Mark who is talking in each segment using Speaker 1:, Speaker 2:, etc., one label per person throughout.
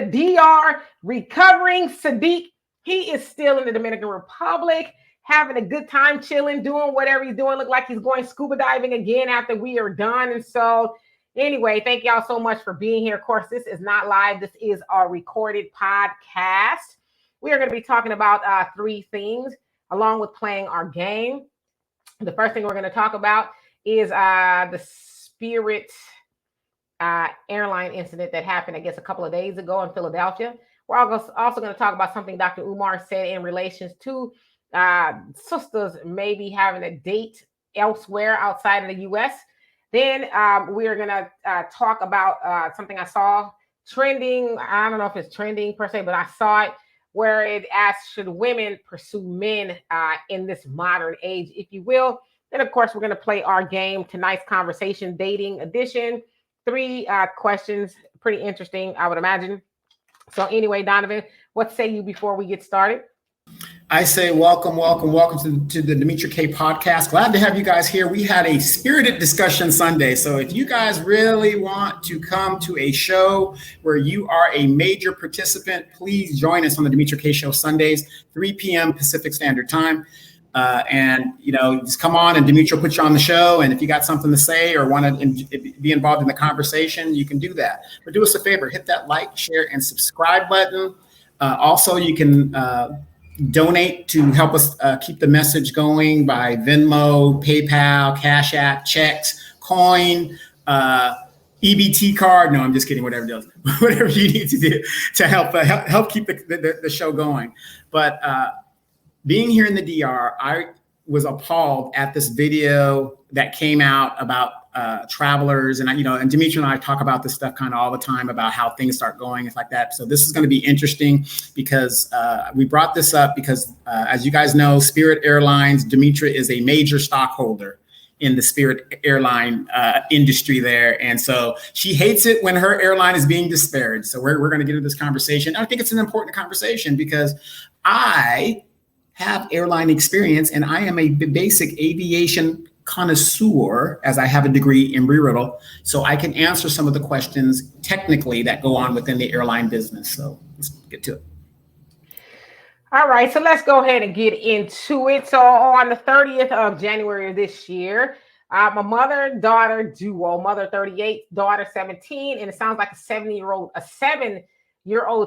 Speaker 1: DR recovering Saadiq. He is still in the Dominican Republic, having a good time chilling, doing whatever he's doing. Look like he's going scuba diving again after we are done. And so, anyway, thank y'all so much for being here. Of course, this is not live. This is our recorded podcast. We are going to be talking about three things along with playing our game. The first thing we're going to talk about is the Spirit airline incident that happened, I guess, a couple of days ago in Philadelphia. We're also going to talk about something Dr. Umar said in relation to sisters maybe having a date elsewhere outside of the U.S. Then we are going to talk about something I saw trending. I don't know if it's trending per se, but I saw it where it asks, should women pursue men in this modern age, if you will. Then, of course, we're going to play our game, tonight's conversation, dating edition. Three questions, pretty interesting, I would imagine. So anyway, Donovan, what say you before we get started?
Speaker 2: I say welcome to the Demetra K podcast. Glad to have you guys here. We had a spirited discussion Sunday. So if you guys really want to come to a show where you are a major participant, please join us on the Demetra K show Sundays, 3 p.m. Pacific Standard Time. And, you know, just come on and Demetra will put you on the show. And if you got something to say or want to be involved in the conversation, you can do that. But do us a favor, hit that like, share, and subscribe button. Also, you can donate to help us keep the message going by Venmo, PayPal, Cash App, checks, coin, EBT card. No, I'm just kidding. Whatever it is, whatever you need to do to help keep the show going. But being here in the DR, I was appalled at this video that came out about travelers, and Demetra and I talk about this stuff kind of all the time about how things start going, it's like that. So this is going to be interesting because we brought this up because, as you guys know, Spirit Airlines, Demetra is a major stockholder in the Spirit airline industry there, and so she hates it when her airline is being disparaged. So we're going to get into this conversation. I think it's an important conversation because I have airline experience and I am a basic aviation connoisseur, as I have a degree in re-riddle, so I can answer some of the questions technically that go on within the airline business. So let's get to it.
Speaker 1: All right, so let's go ahead and get into it. So on the 30th of January of this year, my mother-daughter duo, mother 38, daughter 17, and it sounds like a 7-year-old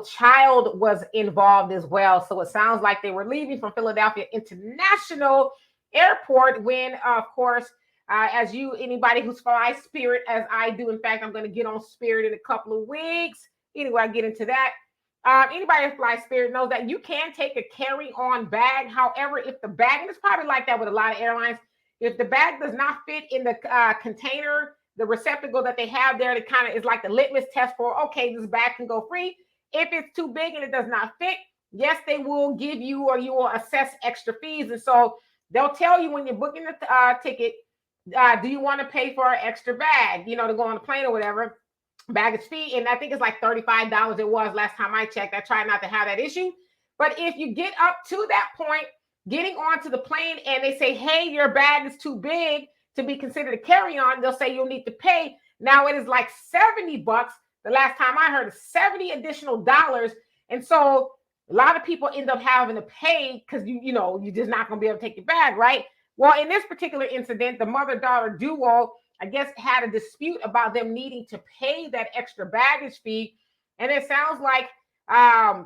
Speaker 1: child was involved as well. So it sounds like they were leaving from Philadelphia International Airport when, of course, anybody who's flies Spirit, as I do, in fact, I'm going to get on Spirit in a couple of weeks. Anyway, I get into that. Anybody who flies Spirit knows that you can take a carry-on bag. However, if the bag, and it's probably like that with a lot of airlines, if the bag does not fit in the container, the receptacle that they have there, that kind of is like the litmus test for, okay, this bag can go free. If it's too big and it does not fit, yes, they will give you, or you will assess extra fees. And so they'll tell you when you're booking the ticket, do you want to pay for an extra bag, to go on the plane or whatever, baggage fee. And I think it's like $35 it was last time I checked. I try not to have that issue. But if you get up to that point, getting onto the plane and they say, hey, your bag is too big to be considered a carry-on, they'll say you'll need to pay. Now it is like $70. The last time I heard, $70 additional dollars. And so a lot of people end up having to pay because you're just not going to be able to take your bag, right? Well, in this particular incident, the mother-daughter duo, I guess, had a dispute about them needing to pay that extra baggage fee. And it sounds like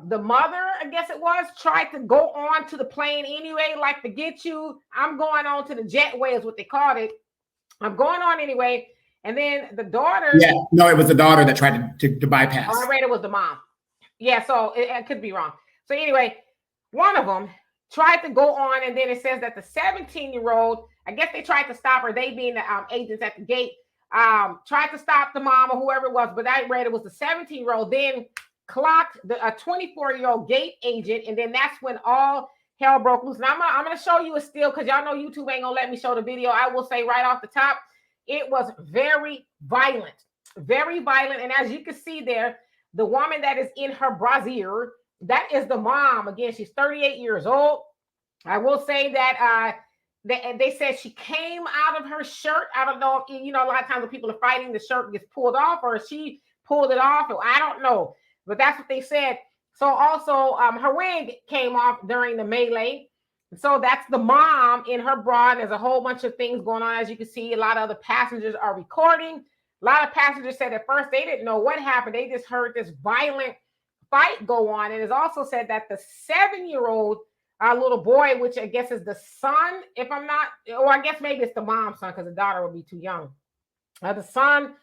Speaker 1: the mother, I guess it was, tried to go on to the plane anyway, like, forget you, I'm going on to the jetway is what they called it. I'm going on anyway. And then the daughter.
Speaker 2: Yeah, no, it was the daughter that tried to bypass.
Speaker 1: I read it was the mom. Yeah, so it could be wrong. So anyway, one of them tried to go on, and then it says that the 17-year-old, I guess they tried to stop her, they being the agents at the gate, tried to stop the mom or whoever it was, but I read it was the 17-year-old, then clocked a 24-year-old gate agent, and then that's when all hell broke loose. Now I'm going to show you a still, because y'all know YouTube ain't going to let me show the video. I will say right off the top, it was very violent. And as you can see there, the woman that is in her brassiere, that is the mom. Again, she's 38 years old. I will say that they said she came out of her shirt. I don't know if, a lot of times when people are fighting, the shirt gets pulled off, or she pulled it off, or I don't know. but that's what they said. So also, her wig came off during the melee. So that's the mom in her bra. And there's a whole bunch of things going on. As you can see, a lot of other passengers are recording. A lot of passengers said at first they didn't know what happened. They just heard this violent fight go on. And it's also said that the 7-year-old little boy, which I guess is the son, if I'm not, or I guess maybe it's the mom's son because the daughter would be too young. The son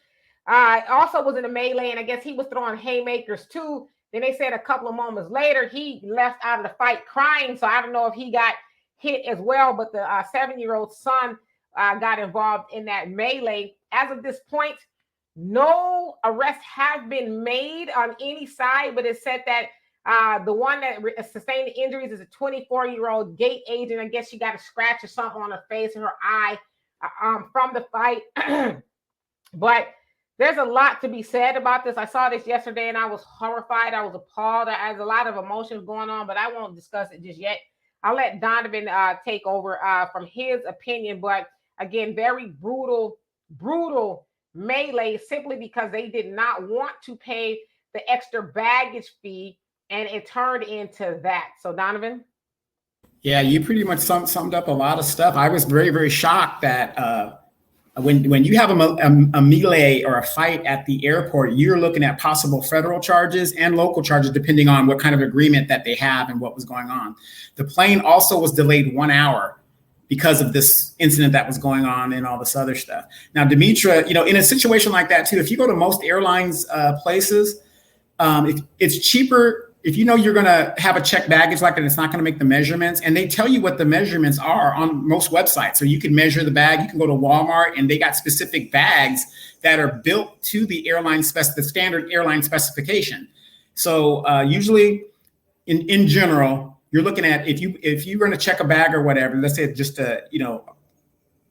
Speaker 1: also was in a melee, and I guess he was throwing haymakers too. Then they said a couple of moments later, he left out of the fight crying. So I don't know if he got hit as well, but the 7-year-old son got involved in that melee. As of this point, no arrests have been made on any side, but it said that the one that sustained the injuries is a 24-year-old gate agent. I guess she got a scratch or something on her face and her eye from the fight. But there's a lot to be said about this. I saw this yesterday and I was horrified. I was appalled. There's a lot of emotions going on, but I won't discuss it just yet. I'll let Donovan take over from his opinion. But again, very brutal melee, simply because they did not want to pay the extra baggage fee, and it turned into that. So Donovan?
Speaker 2: Yeah, you pretty much summed up a lot of stuff. I was very, very shocked that when you have a melee or a fight at the airport, you're looking at possible federal charges and local charges, depending on what kind of agreement that they have and what was going on. The plane also was delayed 1 hour because of this incident that was going on and all this other stuff. Now, Demetra, in a situation like that too, if you go to most airlines places, it's cheaper if you're going to have a checked baggage like that. It's not going to make the measurements, and they tell you what the measurements are on most websites. So you can measure the bag. You can go to Walmart, and they got specific bags that are built to the the standard airline specification. So usually, in general, you're looking at if you're going to check a bag or whatever. Let's say just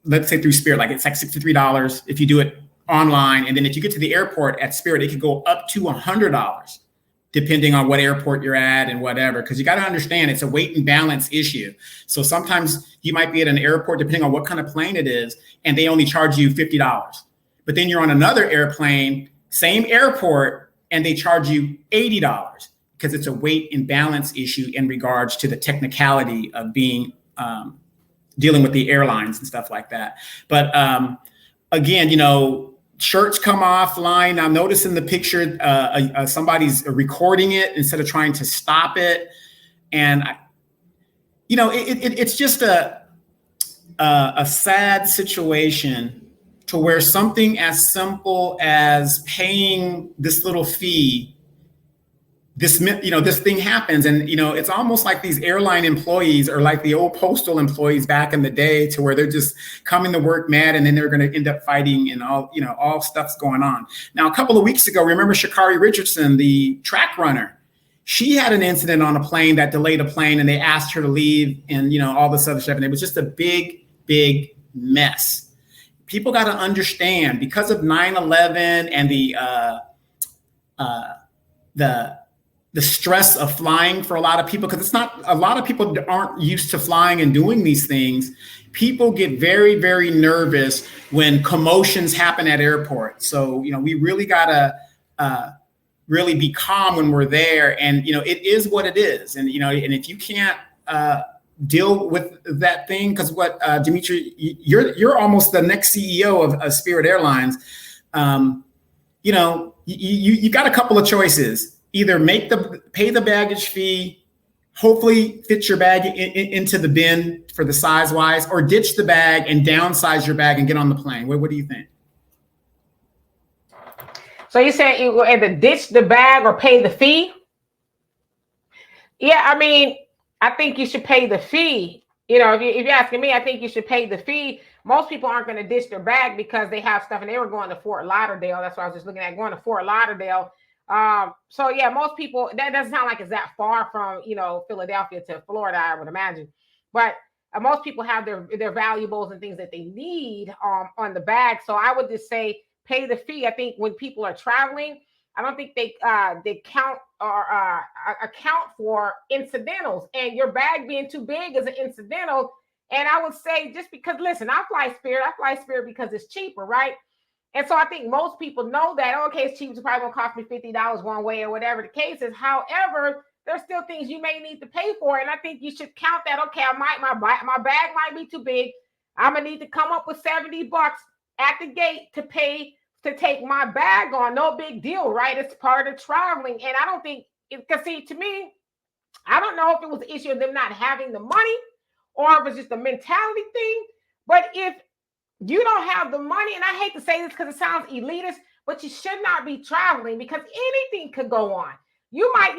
Speaker 2: let's say through Spirit, like it's like $63 if you do it online, and then if you get to the airport at Spirit, it could go up to $100. Depending on what airport you're at and whatever, because you got to understand it's a weight and balance issue. So sometimes you might be at an airport, depending on what kind of plane it is, and they only charge you $50. But then you're on another airplane, same airport, and they charge you $80 because it's a weight and balance issue in regards to the technicality of being dealing with the airlines and stuff like that. But again, shirts come offline. Now, notice in the picture, somebody's recording it instead of trying to stop it. And, it's just a sad situation to where something as simple as paying this little fee, this thing happens. And, it's almost like these airline employees are like the old postal employees back in the day, to where they're just coming to work mad, and then they're going to end up fighting, and all stuff's going on. Now, a couple of weeks ago, remember Sha'Carri Richardson, the track runner? She had an incident on a plane that delayed a plane, and they asked her to leave, and, all this other stuff. And it was just a big, big mess. People got to understand, because of 9/11 and the stress of flying for a lot of people, because a lot of people aren't used to flying and doing these things. People get very, very nervous when commotions happen at airports. So, we really gotta really be calm when we're there. And, it is what it is. And, and if you can't deal with that thing, because what, Demetra, you're almost the next CEO of Spirit Airlines. You got a couple of choices. Either pay the baggage fee, hopefully fit your bag into the bin for the size wise, or ditch the bag and downsize your bag and get on the plane. What do you think?
Speaker 1: So you said you will either ditch the bag or pay the fee? Yeah, I mean, I think you should pay the fee. If you're asking me, I think you should pay the fee. Most people aren't going to ditch their bag because they have stuff, and they were going to Fort Lauderdale. That's what I was just looking at, going to Fort Lauderdale. So yeah, most people, that doesn't sound like it's that far from, Philadelphia to Florida, I would imagine. But most people have their valuables and things that they need on the bag. So I would just say pay the fee. I think when people are traveling, I don't think they count or account for incidentals, and your bag being too big is an incidental. And I would say, just because, listen, I fly Spirit because it's cheaper, right? And so I think most people know that, okay, it's cheap, it's probably going to cost me $50 one way or whatever the case is. However, there's still things you may need to pay for. And I think you should count that, okay, my bag might be too big. I'm going to need to come up with $70 at the gate to pay to take my bag on. No big deal, right? It's part of traveling. And I don't think, because see, to me, I don't know if it was the issue of them not having the money or if it's just a mentality thing. But if you don't have the money, and I hate to say this because it sounds elitist, but you should not be traveling because anything could go on. You might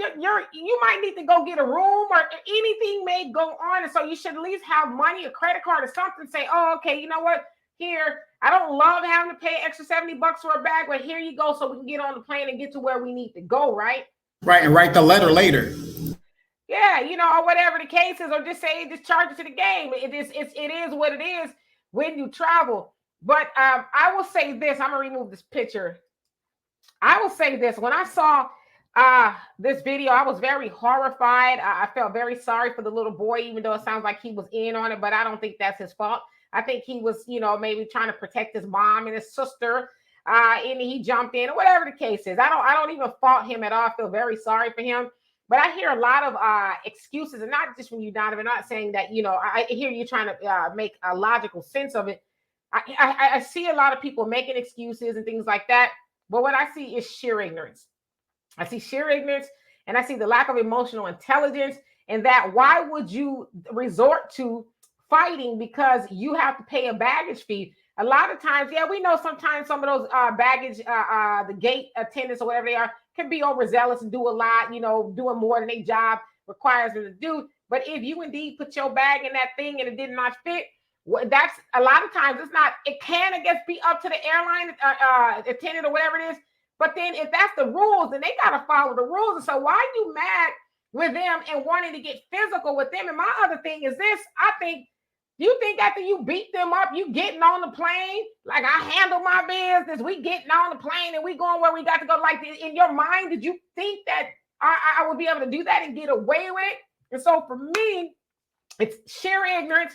Speaker 1: need to go get a room or anything may go on. And so you should at least have money, a credit card or something. Say, oh, okay, you know what? Here, I don't love having to pay extra $70 for a bag, but here you go so we can get on the plane and get to where we need to go, right?
Speaker 2: Right, and write the letter later.
Speaker 1: Yeah, or whatever the case is, or just say, just charge it to the game. It is what it is when you travel. But I will say this, I'm going to remove this picture. I will say this, when I saw this video, I was very horrified. I felt very sorry for the little boy, even though it sounds like he was in on it, but I don't think that's his fault. I think he was, maybe trying to protect his mom and his sister, and he jumped in, or whatever the case is. I don't even fault him at all. I feel very sorry for him. But I hear a lot of excuses, and not just from you, Donovan. Not saying that, I hear you trying to make a logical sense of it. I see a lot of people making excuses and things like that. But what I see is sheer ignorance. I see sheer ignorance, and I see the lack of emotional intelligence, and that why would you resort to fighting because you have to pay a baggage fee? A lot of times, yeah, we know sometimes some of those baggage, the gate attendants or whatever they are, can be overzealous and do a lot, doing more than their job requires them to do. But if you indeed put your bag in that thing and it did not fit, that's a lot of times it can, I guess, be up to the airline attendant or whatever it is. But then if that's the rules, then they got to follow the rules. And so why are you mad with them and wanting to get physical with them? And my other thing is this, I think, you think after you beat them up, you getting on the plane, like I handle my business, we getting on the plane and we going where we got to go. Like in your mind, did you think that I would be able to do that and get away with it? And so for me, it's sheer ignorance.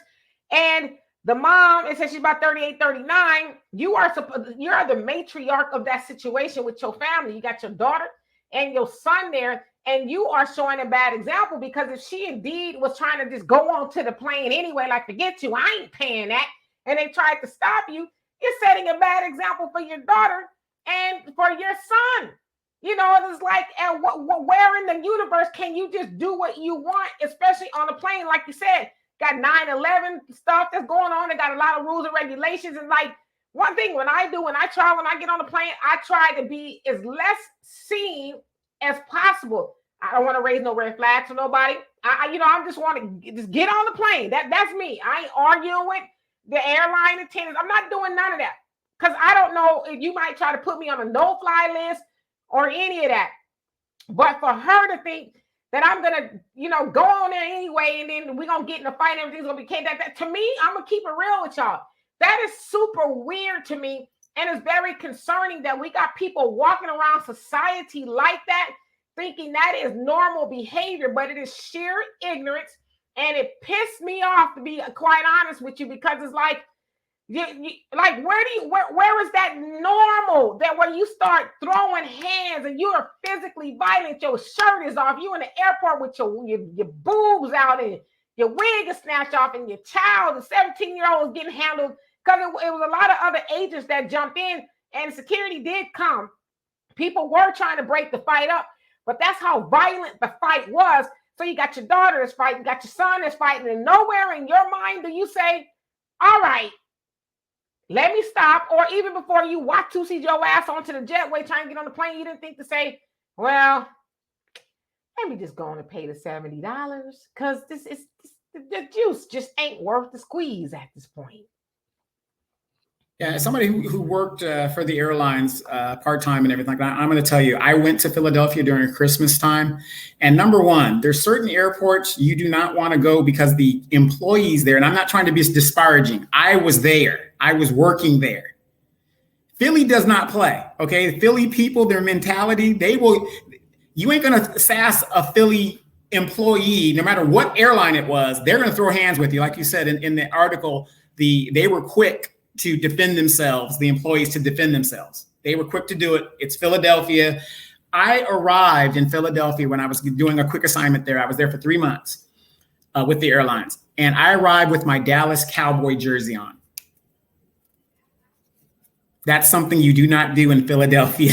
Speaker 1: And the mom, it says she's about 38, 39. You are the matriarch of that situation with your family. You got your daughter and your son there, and you are showing a bad example, because if she indeed was trying to just go on to the plane anyway, like forget you, I ain't paying that, and they tried to stop you, you're setting a bad example for your daughter and for your son. It's like, where in the universe can you just do what you want, especially on a plane? Like you said, got 9/11 stuff that's going on. They got a lot of rules and regulations. And like one thing when I travel, when I get on the plane, I try to be as less seen as possible. I don't want to raise no red flags for nobody. I just want to just get on the plane. That's me. I ain't arguing with the airline attendants. I'm not doing none of that, because I don't know if you might try to put me on a no-fly list or any of that. But for her to think that I'm gonna, go on there anyway, and then we're gonna get in a fight, and everything's gonna be that to me, I'm gonna keep it real with y'all. That is super weird to me, and it's very concerning that we got people walking around society like that, thinking that is normal behavior, but it is sheer ignorance, and it pissed me off, to be quite honest with you, because it's like, where is that normal, that where you start throwing hands and you are physically violent, your shirt is off, you in the airport with your boobs out and your wig is snatched off, and your child, the 17-year-old, is getting handled, because it was a lot of other agents that jumped in, and security did come. People were trying to break the fight up, but that's how violent the fight was. So you got your daughter that's fighting, you got your son that's fighting, and nowhere in your mind do you say, all right, let me stop. Or even before you walk to see your ass onto the jetway trying to get on the plane, you didn't think to say, well, let me just go on and pay the $70, because the juice just ain't worth the squeeze at this point.
Speaker 2: Yeah, as somebody who worked for the airlines part-time and everything like that, I'm going to tell you, I went to Philadelphia during Christmas time. And number one, there's certain airports you do not want to go because the employees there, and I'm not trying to be disparaging, I was there. I was working there. Philly does not play, okay? Philly people, their mentality, you ain't going to sass a Philly employee, no matter what airline it was, they're going to throw hands with you. Like you said in the article, they were quick to defend themselves, the employees to defend themselves. They were quick to do it. It's Philadelphia. I arrived in Philadelphia when I was doing a quick assignment there. I was there for 3 months with the airlines. And I arrived with my Dallas Cowboy jersey on. That's something you do not do in Philadelphia,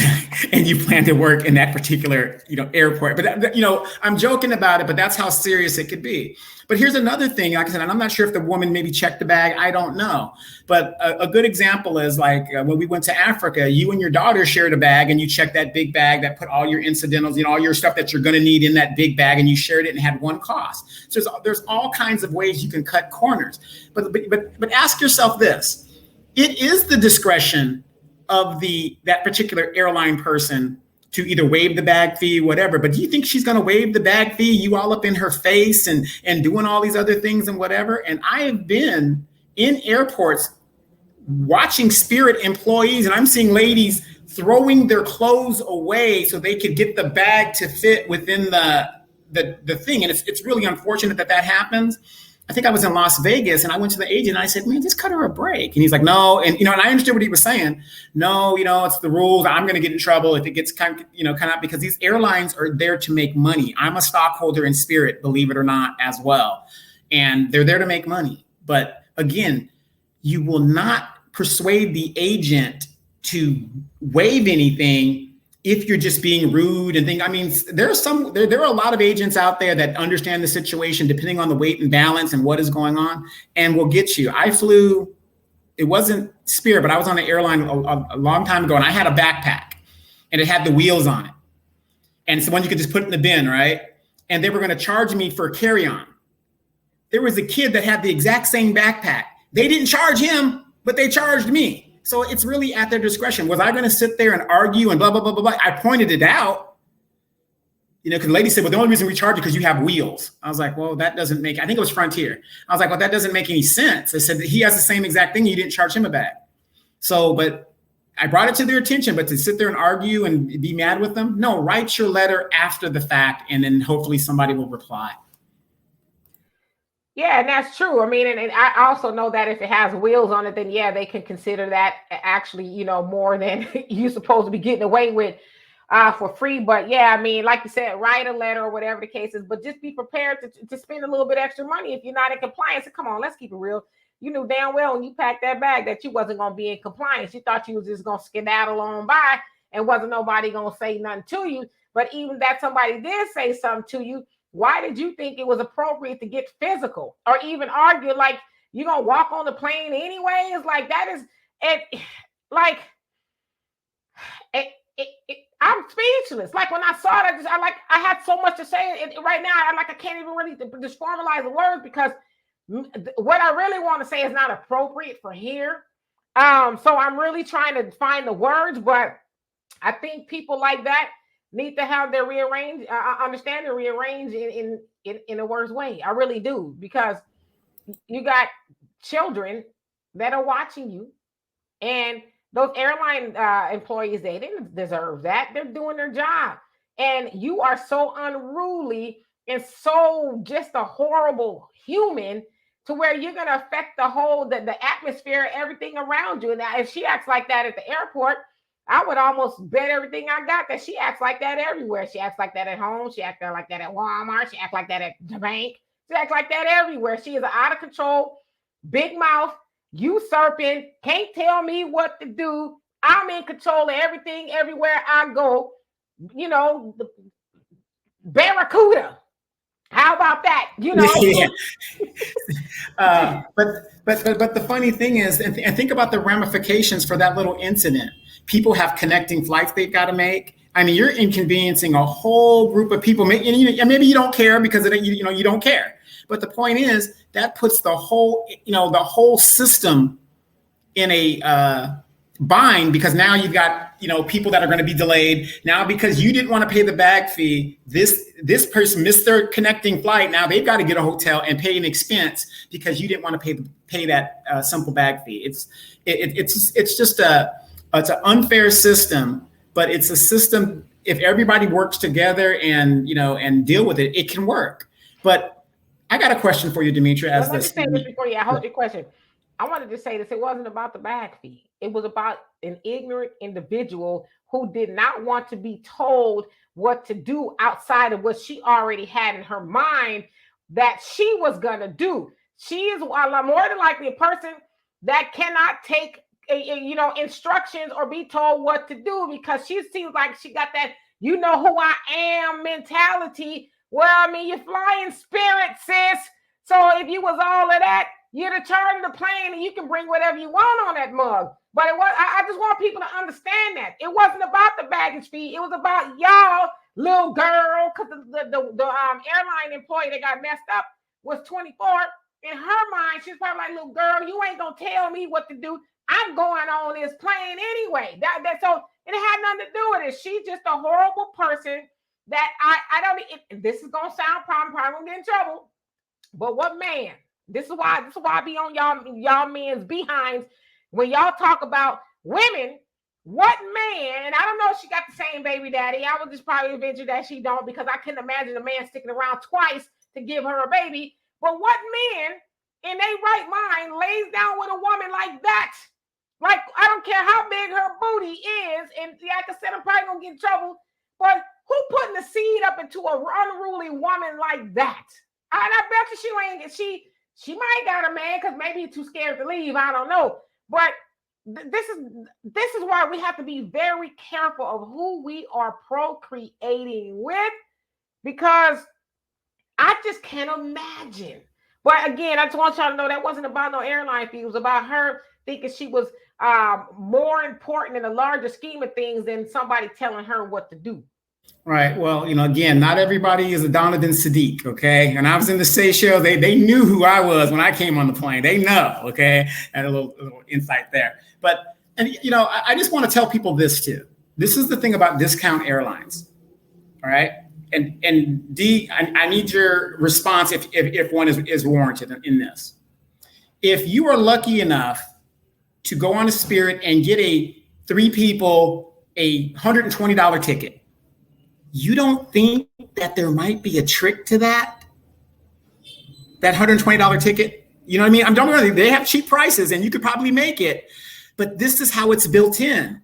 Speaker 2: and you plan to work in that particular, airport. But I'm joking about it, but that's how serious it could be. But here's another thing. Like I said, and I'm not sure if the woman maybe checked the bag. I don't know. But a good example is like when we went to Africa, you and your daughter shared a bag, and you checked that big bag that put all your incidentals, all your stuff that you're going to need in that big bag, and you shared it and had one cost. So there's all kinds of ways you can cut corners. But ask yourself this. It is the discretion of that particular airline person to either waive the bag fee, whatever. But do you think she's going to waive the bag fee? You all up in her face and doing all these other things and whatever. And I have been in airports watching Spirit employees, and I'm seeing ladies throwing their clothes away so they could get the bag to fit within the thing. And it's really unfortunate that happens. I think I was in Las Vegas, and I went to the agent and I said, man, just cut her a break. And he's like, no. And, and I understood what he was saying. No, it's the rules. I'm going to get in trouble if it gets kind of, because these airlines are there to make money. I'm a stockholder in Spirit, believe it or not, as well. And they're there to make money. But again, you will not persuade the agent to waive anything if you're just being rude and things. I mean, there are a lot of agents out there that understand the situation depending on the weight and balance and what is going on, and will get you. I flew, it wasn't Spirit, but I was on the airline a long time ago, and I had a backpack, and it had the wheels on it. And it's the one you could just put in the bin, right? And they were going to charge me for a carry-on. There was a kid that had the exact same backpack. They didn't charge him, but they charged me. So it's really at their discretion. Was I going to sit there and argue and blah, blah, blah, blah, blah? I pointed it out, because the lady said, well, the only reason we charge you because you have wheels. I was like, well, that doesn't make, I think it was Frontier. I was like, well, that doesn't make any sense. I said, he has the same exact thing. You didn't charge him a bag. So, but I brought it to their attention, but to sit there and argue and be mad with them, no, write your letter after the fact, and then hopefully somebody will reply.
Speaker 1: Yeah, and that's true. I mean, and I also know that if it has wheels on it, then yeah, they can consider that actually, more than you're supposed to be getting away with for free. But yeah, I mean, like you said, write a letter or whatever the case is, but just be prepared to spend a little bit extra money if you're not in compliance. So come on, let's keep it real. You knew damn well when you packed that bag that you wasn't going to be in compliance. You thought you was just going to skedaddle on by and wasn't nobody going to say nothing to you. But even that somebody did say something to you, why did you think it was appropriate to get physical or even argue like you're going to walk on the plane anyway? It's like that is it. Like I'm speechless. Like when I saw that, I had so much to say right now. I can't even really just formalize the words because what I really want to say is not appropriate for here. So I'm really trying to find the words, but I think people like that need to have their rearrange in a worse way. I really do, because you got children that are watching you, and those airline employees, they didn't deserve that. They're doing their job, and you are so unruly and so just a horrible human to where you're going to affect the atmosphere, everything around you. Now, if she acts like that at the airport, I would almost bet everything I got that she acts like that everywhere. She acts like that at home. She acts like that at Walmart. She acts like that at the bank. She acts like that everywhere. She is an out of control, big mouth, usurping, can't tell me what to do. I'm in control of everything everywhere I go. The Barracuda. How about that?
Speaker 2: Yeah. But the funny thing is, and think about the ramifications for that little incident. People have connecting flights they've got to make. I mean, you're inconveniencing a whole group of people. And maybe you don't care because you don't care. But the point is that puts the whole system in a bind, because now you've got people that are going to be delayed. Now because you didn't want to pay the bag fee, this person missed their connecting flight. Now they've got to get a hotel and pay an expense because you didn't want to pay that simple bag fee. It's just it's an unfair system, but it's a system. If everybody works together and deal with it, it can work. But I got a question for you, Demetra.
Speaker 1: Let me say this before you. I hold your question. I wanted to say this. It wasn't about the bag fee. It was about an ignorant individual who did not want to be told what to do outside of what she already had in her mind that she was going to do. She is more than likely a person that cannot take instructions or be told what to do, because she seems like she got that "you know who I am" mentality. Well, I mean, you're flying spirit, sis. So if you was all of that, you'd have chartered the plane and you can bring whatever you want on that mug. But it was, I just want people to understand that it wasn't about the baggage fee. It was about y'all, little girl, because the airline employee that got messed up was 24. In her mind, she's probably like, "Little girl, you ain't gonna tell me what to do. I'm going on this plane anyway." So it had nothing to do with it. She's just a horrible person that I don't. This is gonna sound probably gonna get in trouble. But what man? This is why I be on y'all men's behinds when y'all talk about women. What man? And I don't know if she got the same baby daddy. I would just probably venture that she don't, because I couldn't imagine a man sticking around twice to give her a baby. But what man in their right mind lays down with a woman like that? Like, I don't care how big her booty is, and like I said, I'm probably gonna get in trouble. But who putting the seed up into an unruly woman like that? And I bet you she might got a man because maybe he's too scared to leave. I don't know. But this is why we have to be very careful of who we are procreating with, because I just can't imagine. But again, I just want y'all to know that wasn't about no airline fee. It was about her thinking she was more important in the larger scheme of things than somebody telling her what to do.
Speaker 2: Right. Well, again, not everybody is a Donovan Saadiq. Okay. And I was in the Seychelles. They knew who I was when I came on the plane. They know. Okay. And a little insight there. But, I just want to tell people this too. This is the thing about discount airlines. All right. And D, I need your response if one is warranted in this. If you are lucky enough to go on a Spirit and get a 3 people, a $120 ticket, you don't think that there might be a trick to that $120 ticket? You know what I mean? I'm don't worry, they have cheap prices and you could probably make it, but this is how it's built in.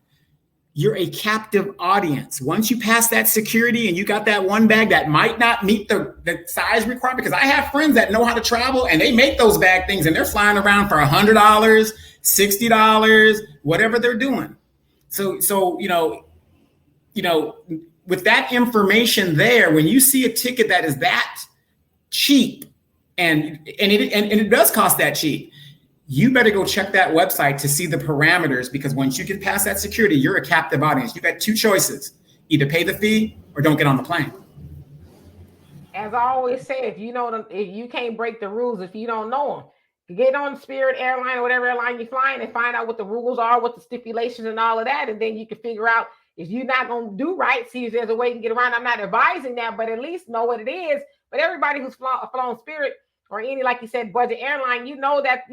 Speaker 2: You're a captive audience. Once you pass that security and you got that one bag that might not meet the size requirement, because I have friends that know how to travel and they make those bag things and they're flying around for $100, $60, whatever they're doing. So with that information there, when you see a ticket that is that cheap, and it does cost that cheap, you better go check that website to see the parameters, because once you get past that security, you're a captive audience. You got 2 choices: either pay the fee or don't get on the plane.
Speaker 1: As I always say, if you can't break the rules if you don't know them. You get on Spirit Airline or whatever airline you're flying and find out what the rules are, what the stipulations and all of that, and then you can figure out if you're not going to do right, see if there's a way to get around. I'm not advising that, but at least know what it is. But everybody who's flown Spirit or any, like you said, budget airline, that,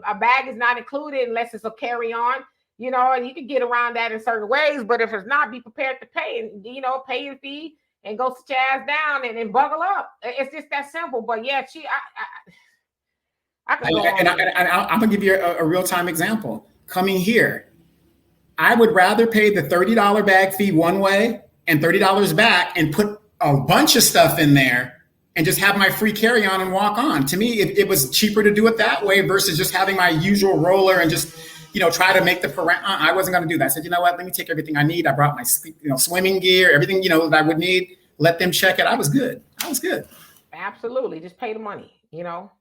Speaker 1: a bag is not included unless it's a carry-on, and you can get around that in certain ways. But if it's not, be prepared to pay and, pay your fee and go sit your ass down and buckle up. It's just that simple. But yeah, I can go on.
Speaker 2: I'm going to give you a real-time example. Coming here, I would rather pay the $30 bag fee one way and $30 back and put a bunch of stuff in there and just have my free carry-on and walk on. To me, it was cheaper to do it that way versus just having my usual roller and just, try to make the I wasn't going to do that. I said, you know what, let me take everything I need. I brought my, swimming gear, everything, that I would need. Let them check it. I was good.
Speaker 1: Absolutely. Just pay the money, So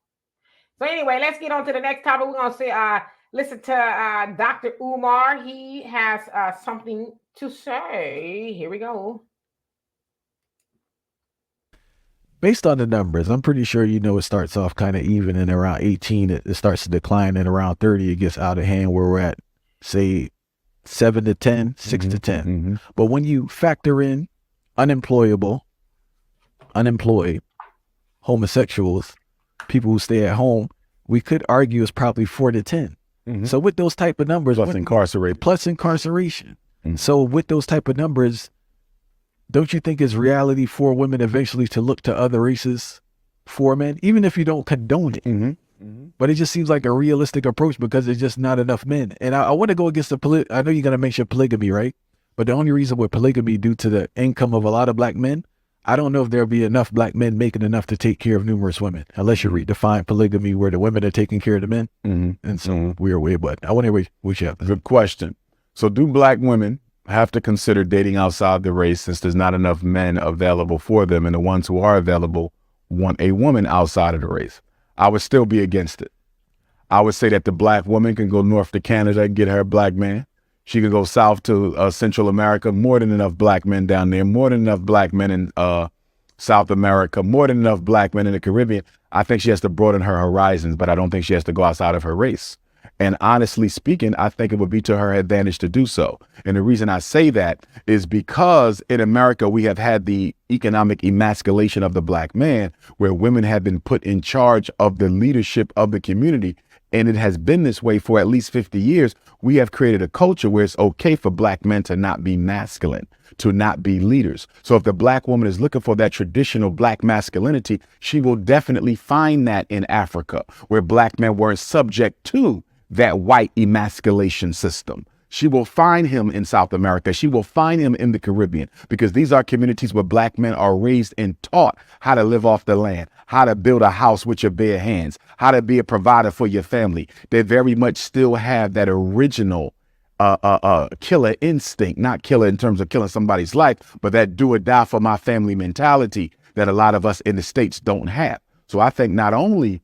Speaker 1: anyway, let's get on to the next topic. We're going to listen to Dr. Umar. He has something to say. Here we go.
Speaker 3: Based on the numbers, I'm pretty sure it starts off kind of even and around 18. It starts to decline, and around 30, it gets out of hand where we're at, say, 7 to 10, 6 to 10. Mm-hmm. But when you factor in unemployed, homosexuals, people who stay at home, we could argue it's probably 4 to 10. Mm-hmm. So with those type of numbers,
Speaker 4: plus
Speaker 3: incarceration. Mm-hmm. So with those type of numbers, don't you think it's reality for women eventually to look to other races for men, even if you don't condone it?
Speaker 4: Mm-hmm.
Speaker 3: But it just seems like a realistic approach because there's just not enough men. And I want to go against the I know you're going to mention polygamy, right? But the only reason with polygamy, due to the income of a lot of black men, I don't know if there'll be enough black men making enough to take care of numerous women, unless you redefine polygamy where the women are taking care of the men. And so weird way, but I want to hear what you have.
Speaker 4: Good question. So do black women have to consider dating outside the race since there's not enough men available for them, and the ones who are available want a woman outside of the race? I would still be against it. I would say that the black woman can go north to Canada and get her a black man. She can go south to Central America, more than enough black men down there, more than enough black men in South America, more than enough black men in the Caribbean. I think she has to broaden her horizons, but I don't think she has to go outside of her race. And honestly speaking, I think it would be to her advantage to do so. And the reason I say that is because in America, we have had the economic emasculation of the black man, where women have been put in charge of the leadership of the community. And it has been this way for at least 50 years. We have created a culture where it's okay for black men to not be masculine, to not be leaders. So if the black woman is looking for that traditional black masculinity, she will definitely find that in Africa, where black men weren't subject to that white emasculation system. She will find him in South America. She will find him in the Caribbean, because these are communities where black men are raised and taught how to live off the land, how to build a house with your bare hands, how to be a provider for your family. They very much still have that original killer instinct, not killer in terms of killing somebody's life, but that do or die for my family mentality that a lot of us in the States don't have. So I think not only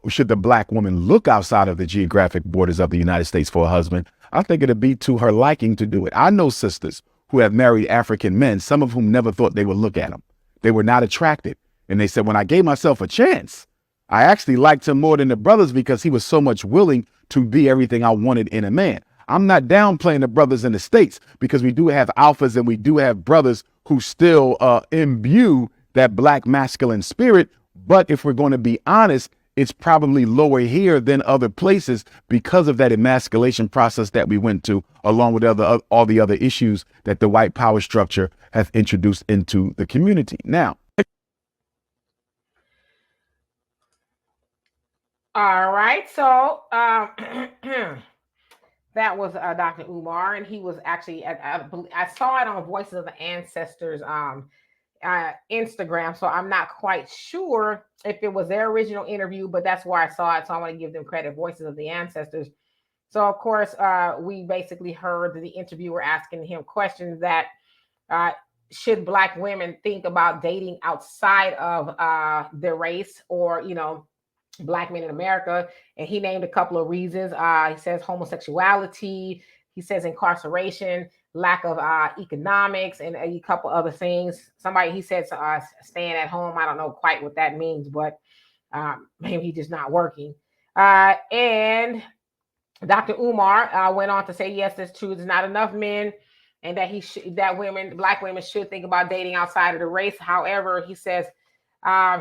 Speaker 4: should the black woman look outside of the geographic borders of the United States for a husband, I think it'd be to her liking to do it. I know sisters who have married African men, some of whom never thought they would look at them. They were not attracted. And they said, when I gave myself a chance, I actually liked him more than the brothers because he was so much willing to be everything I wanted in a man. I'm not downplaying the brothers in the States, because we do have alphas and we do have brothers who still imbue that black masculine spirit. But if we're going to be honest, it's probably lower here than other places because of that emasculation process that we went to, along with all the other issues that the white power structure has introduced into the community. Now,
Speaker 1: all right, so that was Dr. Umar, and he was actually I saw it on Voices of the Ancestors Instagram, so I'm not quite sure if it was their original interview, but that's where I saw it, so I want to give them credit. Voices of the Ancestors. So of course, we basically heard the interviewer asking him questions that should black women think about dating outside of their race, or black men in America. And he named a couple of reasons. He says homosexuality, he says incarceration, lack of economics, and a couple other things. He said staying at home. I don't know quite what that means, but maybe he's just not working. And Dr. Umar went on to say, yes, that's true. There's not enough men, and that black women should think about dating outside of the race. However, he says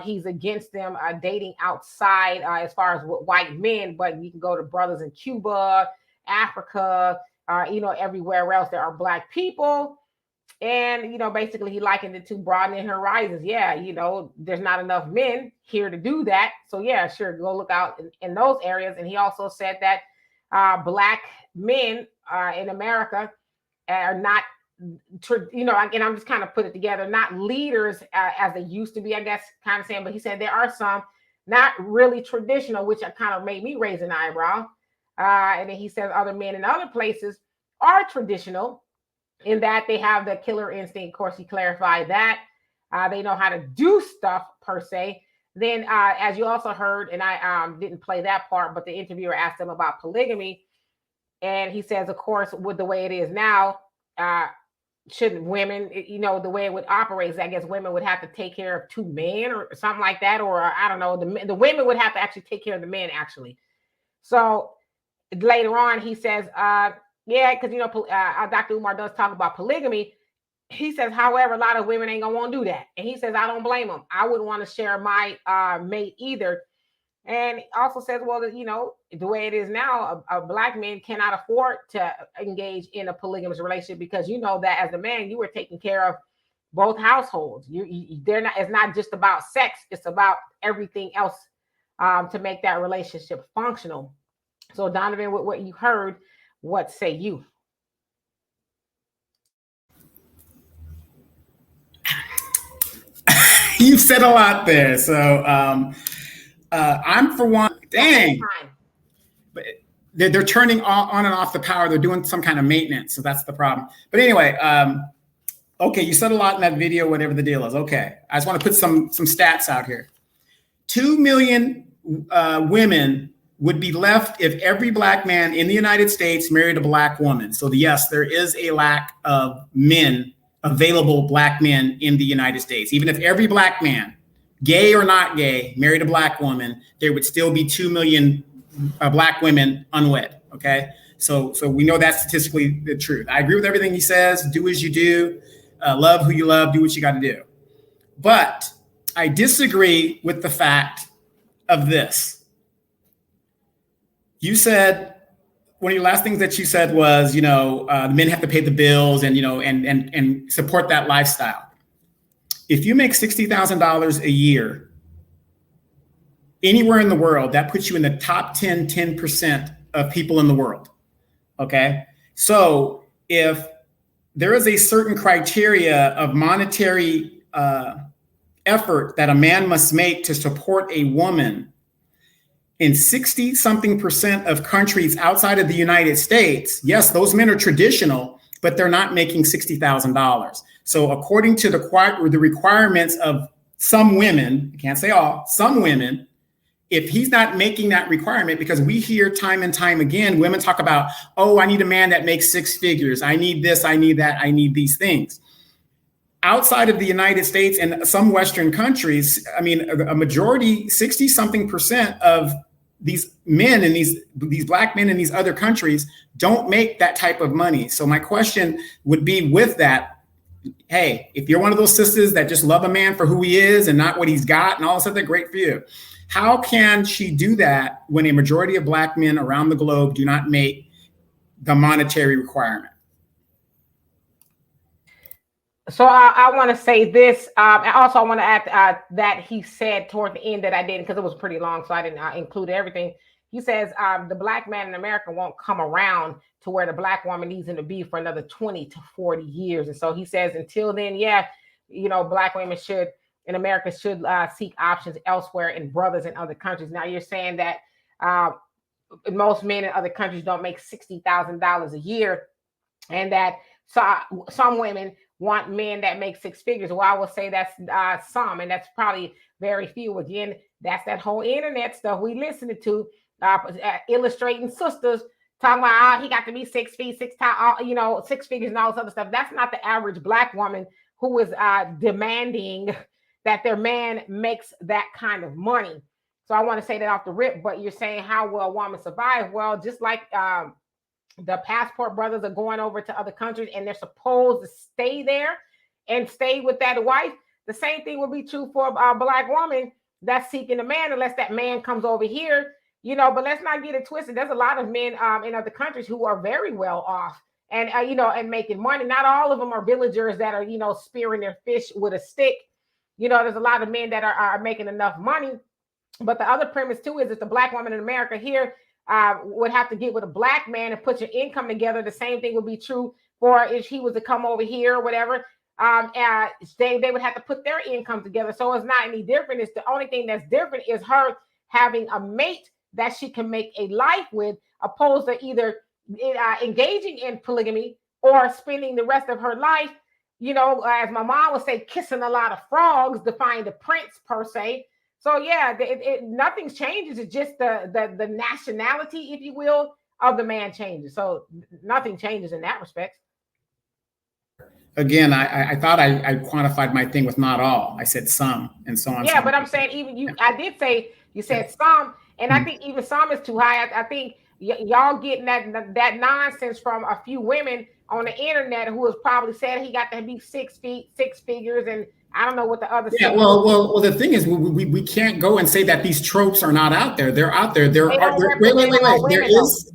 Speaker 1: he's against them dating outside as far as white men, but you can go to brothers in Cuba, Africa, everywhere else there are black people. And, basically he likened it to broadening horizons. Yeah, there's not enough men here to do that. So yeah, sure, go look out in those areas. And he also said that black men in America are not, and I'm just kind of put it together, not leaders as they used to be, I guess, kind of saying, but he said there are some not really traditional, which kind of made me raise an eyebrow. And then he says other men in other places are traditional in that they have the killer instinct. Of course, he clarified that they know how to do stuff per se. Then, as you also heard, and I didn't play that part, but the interviewer asked him about polygamy. And he says, of course, with the way it is now, shouldn't women, the way it would operate is I guess women would have to take care of two men or something like that. Or I don't know, the women would have to actually take care of the men actually. So later on, he says, yeah, because, Dr. Umar does talk about polygamy. He says, however, a lot of women ain't going to want to do that. And he says, I don't blame them. I wouldn't want to share my mate either. And also says, well, the way it is now, a black man cannot afford to engage in a polygamous relationship because that as a man, you were taking care of both households. It's not just about sex. It's about everything else to make that relationship functional. So Donovan, with what you heard, what say you?
Speaker 2: You've said a lot there. So I'm for one, dang. But they're turning on and off the power. They're doing some kind of maintenance. So that's the problem. But anyway, okay, you said a lot in that video, whatever the deal is. Okay, I just want to put some stats out here. 2 million women would be left if every Black man in the United States married a Black woman. So yes, there is a lack of men, available Black men in the United States. Even if every Black man, gay or not gay, married a Black woman, there would still be 2 million Black women unwed. Okay, so we know that's statistically the truth. I agree with everything he says. Do as you do, love who you love, do what you got to do. But I disagree with the fact of this. You said one of your last things that you said was, the men have to pay the bills and and support that lifestyle. If you make $60,000 a year anywhere in the world, that puts you in the top 10% of people in the world. Okay, so if there is a certain criteria of monetary effort that a man must make to support a woman, in 60-something% of countries outside of the United States, yes, those men are traditional, but they're not making $60,000. So according to the requirements of some women, I can't say all, some women, if he's not making that requirement, because we hear time and time again, women talk about, oh, I need a man that makes 6 figures. I need this, I need that, I need these things. Outside of the United States and some Western countries, I mean, a majority, 60-something% of these men and these Black men in these other countries don't make that type of money. So my question would be with that, hey, if you're one of those sisters that just love a man for who he is and not what he's got and all this other, great for you. How can she do that when a majority of Black men around the globe do not make the monetary requirement?
Speaker 1: So I want to say this. Also, I want to add that he said toward the end that I didn't, because it was pretty long, so I didn't include everything. He says the Black man in America won't come around to where the Black woman needs him to be for another 20 to 40 years. And so he says until then, yeah, Black women in America should seek options elsewhere in brothers in other countries. Now you're saying that most men in other countries don't make $60,000 a year, and that some women want men that make 6 figures. Well, I will say that's some, and that's probably very few. Again, that's that whole internet stuff we listening to, illustrating sisters talking about, he got to be 6 feet, 6 figures and all this other stuff. That's not the average Black woman who is demanding that their man makes that kind of money. So I want to say that off the rip. But you're saying, how will a woman survive? Well, just like the passport brothers are going over to other countries and they're supposed to stay there and stay with that wife, the same thing will be true for a Black woman that's seeking a man, unless that man comes over here, but let's not get it twisted. There's a lot of men in other countries who are very well off and, and making money. Not all of them are villagers that are, spearing their fish with a stick. There's a lot of men that are making enough money. But the other premise too is that the Black woman in America here would have to get with a Black man and put your income together. The same thing would be true for if he was to come over here or whatever. They would have to put their income together. So it's not any different. It's the only thing that's different is her having a mate that she can make a life with, opposed to either engaging in polygamy or spending the rest of her life, as my mom would say, kissing a lot of frogs to find a prince per se. So yeah, nothing changes. It's just the nationality, if you will, of the man changes. So nothing changes in that respect.
Speaker 2: Again, I thought I quantified my thing with not all. I said some and so on.
Speaker 1: Yeah, but I'm saying even you, I did say you said some, and I think even some is too high. I think y'all getting that nonsense from a few women on the internet who has probably said he got to be 6 feet, 6 figures, and I don't know what the other.
Speaker 2: Yeah, well. The thing is, we can't go and say that these tropes are not out there. They're out there. Wait.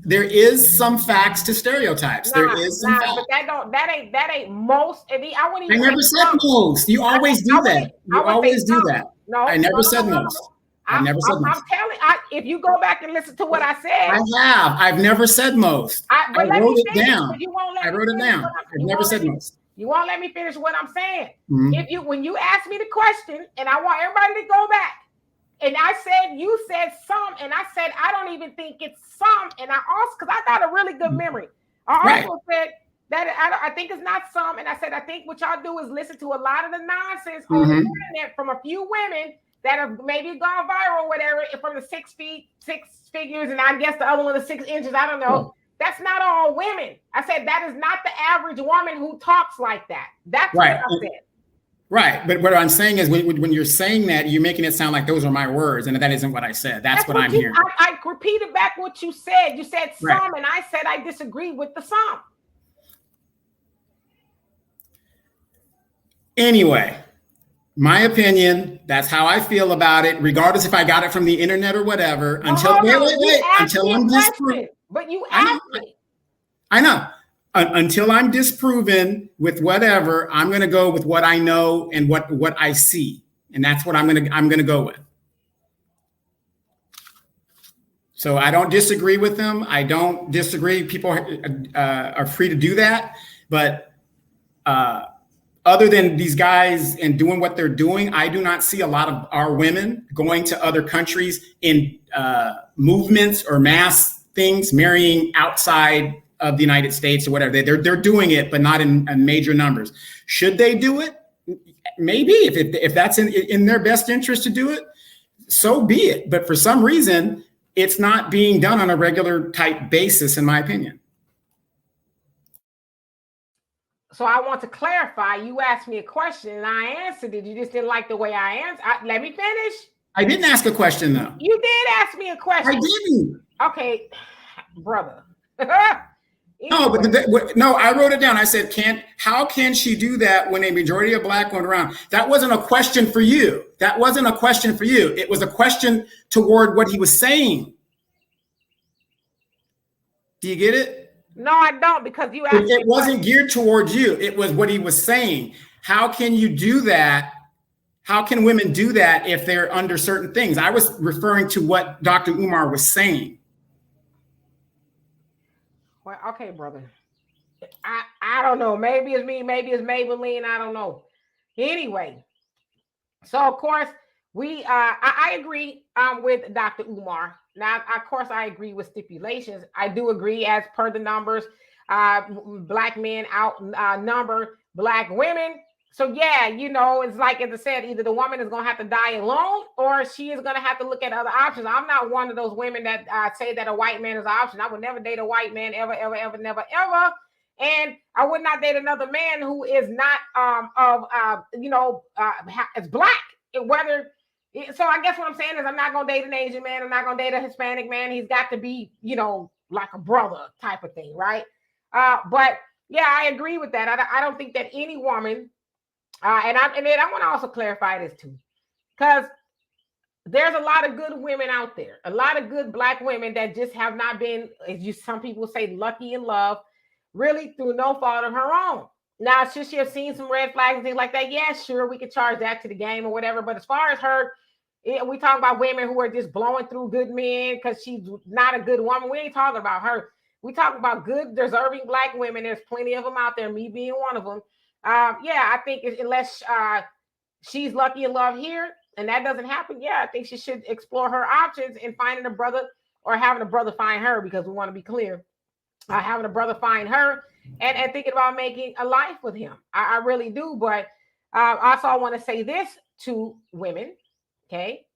Speaker 2: There is some facts to stereotypes. There is some facts.
Speaker 1: But that ain't most. I
Speaker 2: never said most. You always do that. You always do that.
Speaker 1: No,
Speaker 2: I never said most. I've never said most.
Speaker 1: I'm telling. If you go back and listen to what I said,
Speaker 2: I have. I've never said most. I wrote it down.
Speaker 1: You won't let
Speaker 2: I wrote it down. I've never said most.
Speaker 1: You won't let me finish what I'm saying.
Speaker 2: Mm-hmm.
Speaker 1: When you ask me the question, and I want everybody to go back, and I said you said some, and I said I don't even think it's some, and I also because I got a really good memory. I also said that I think it's not some, and I said I think what y'all do is listen to a lot of the nonsense on the internet from a few women that have maybe gone viral or whatever from the 6 feet, 6 figures, and I guess the other one is 6 inches. I don't know. That's not all women. I said that is not the average woman who talks like that. That's what I said.
Speaker 2: Right. But what I'm saying is when you're saying that, you're making it sound like those are my words, and that isn't what I said. That's what I'm hearing.
Speaker 1: I repeated back what you said. You said some, and I said I disagree with the some.
Speaker 2: Anyway, my opinion, that's how I feel about it, regardless if I got it from the internet or whatever, until I'm disproven.
Speaker 1: But you asked me.
Speaker 2: I know. Until I'm disproven with whatever, I'm going to go with what I know and what I see. And that's what I'm going to go with. So I don't disagree with them. I don't disagree. People are free to do that. But other than these guys and doing what they're doing, I do not see a lot of our women going to other countries in movements or mass things, marrying outside of the United States or whatever. They're doing it, but not in major numbers. Should they do it? Maybe if that's in their best interest to do it, so be it. But for some reason, it's not being done on a regular type basis, in my opinion.
Speaker 1: So I want to clarify. You asked me a question and I answered it. You just didn't like the way I answered. Let me finish.
Speaker 2: I didn't ask a question, though.
Speaker 1: You did ask me a question.
Speaker 2: I didn't.
Speaker 1: Okay, brother.
Speaker 2: Anyway. No, I wrote it down. I said, how can she do that when a majority of black women around? That wasn't a question for you. It was a question toward what he was saying. Do you get it?
Speaker 1: No, I don't, because you asked me.
Speaker 2: It wasn't geared towards you. It was what he was saying. How can you do that? How can women do that if they're under certain things? I was referring to what Dr. Umar was saying.
Speaker 1: Well, okay, brother. I don't know. Maybe it's me. Maybe it's Maybelline. I don't know. Anyway, so of course I agree with Dr. Umar. Now, of course, I agree with stipulations. I do agree, as per the numbers, black men outnumber black women. So yeah, it's like, as I said, either the woman is going to have to die alone or she is going to have to look at other options. I'm not one of those women that say that a white man is an option. I would never date a white man ever, ever, ever, never, ever. And I would not date another man who is not as black. So I guess what I'm saying is I'm not going to date an Asian man. I'm not going to date a Hispanic man. He's got to be, like a brother type of thing, right? But yeah, I agree with that. I don't think that any woman. And then I want to also clarify this too, because there's a lot of good women out there, a lot of good black women that just have not been, some people say, lucky in love, really through no fault of her own. Now, should she have seen some red flags and things like that? Yeah, sure, we could charge that to the game or whatever. But as far as her, we talk about women who are just blowing through good men because she's not a good woman. We ain't talking about her. We talk about good, deserving black women. There's plenty of them out there, me being one of them. I think unless she's lucky in love here and that doesn't happen, I think she should explore her options in finding a brother or having a brother find her, because we want to be clear, having a brother find her and thinking about making a life with him. I really do. But also I want to say this to women, okay?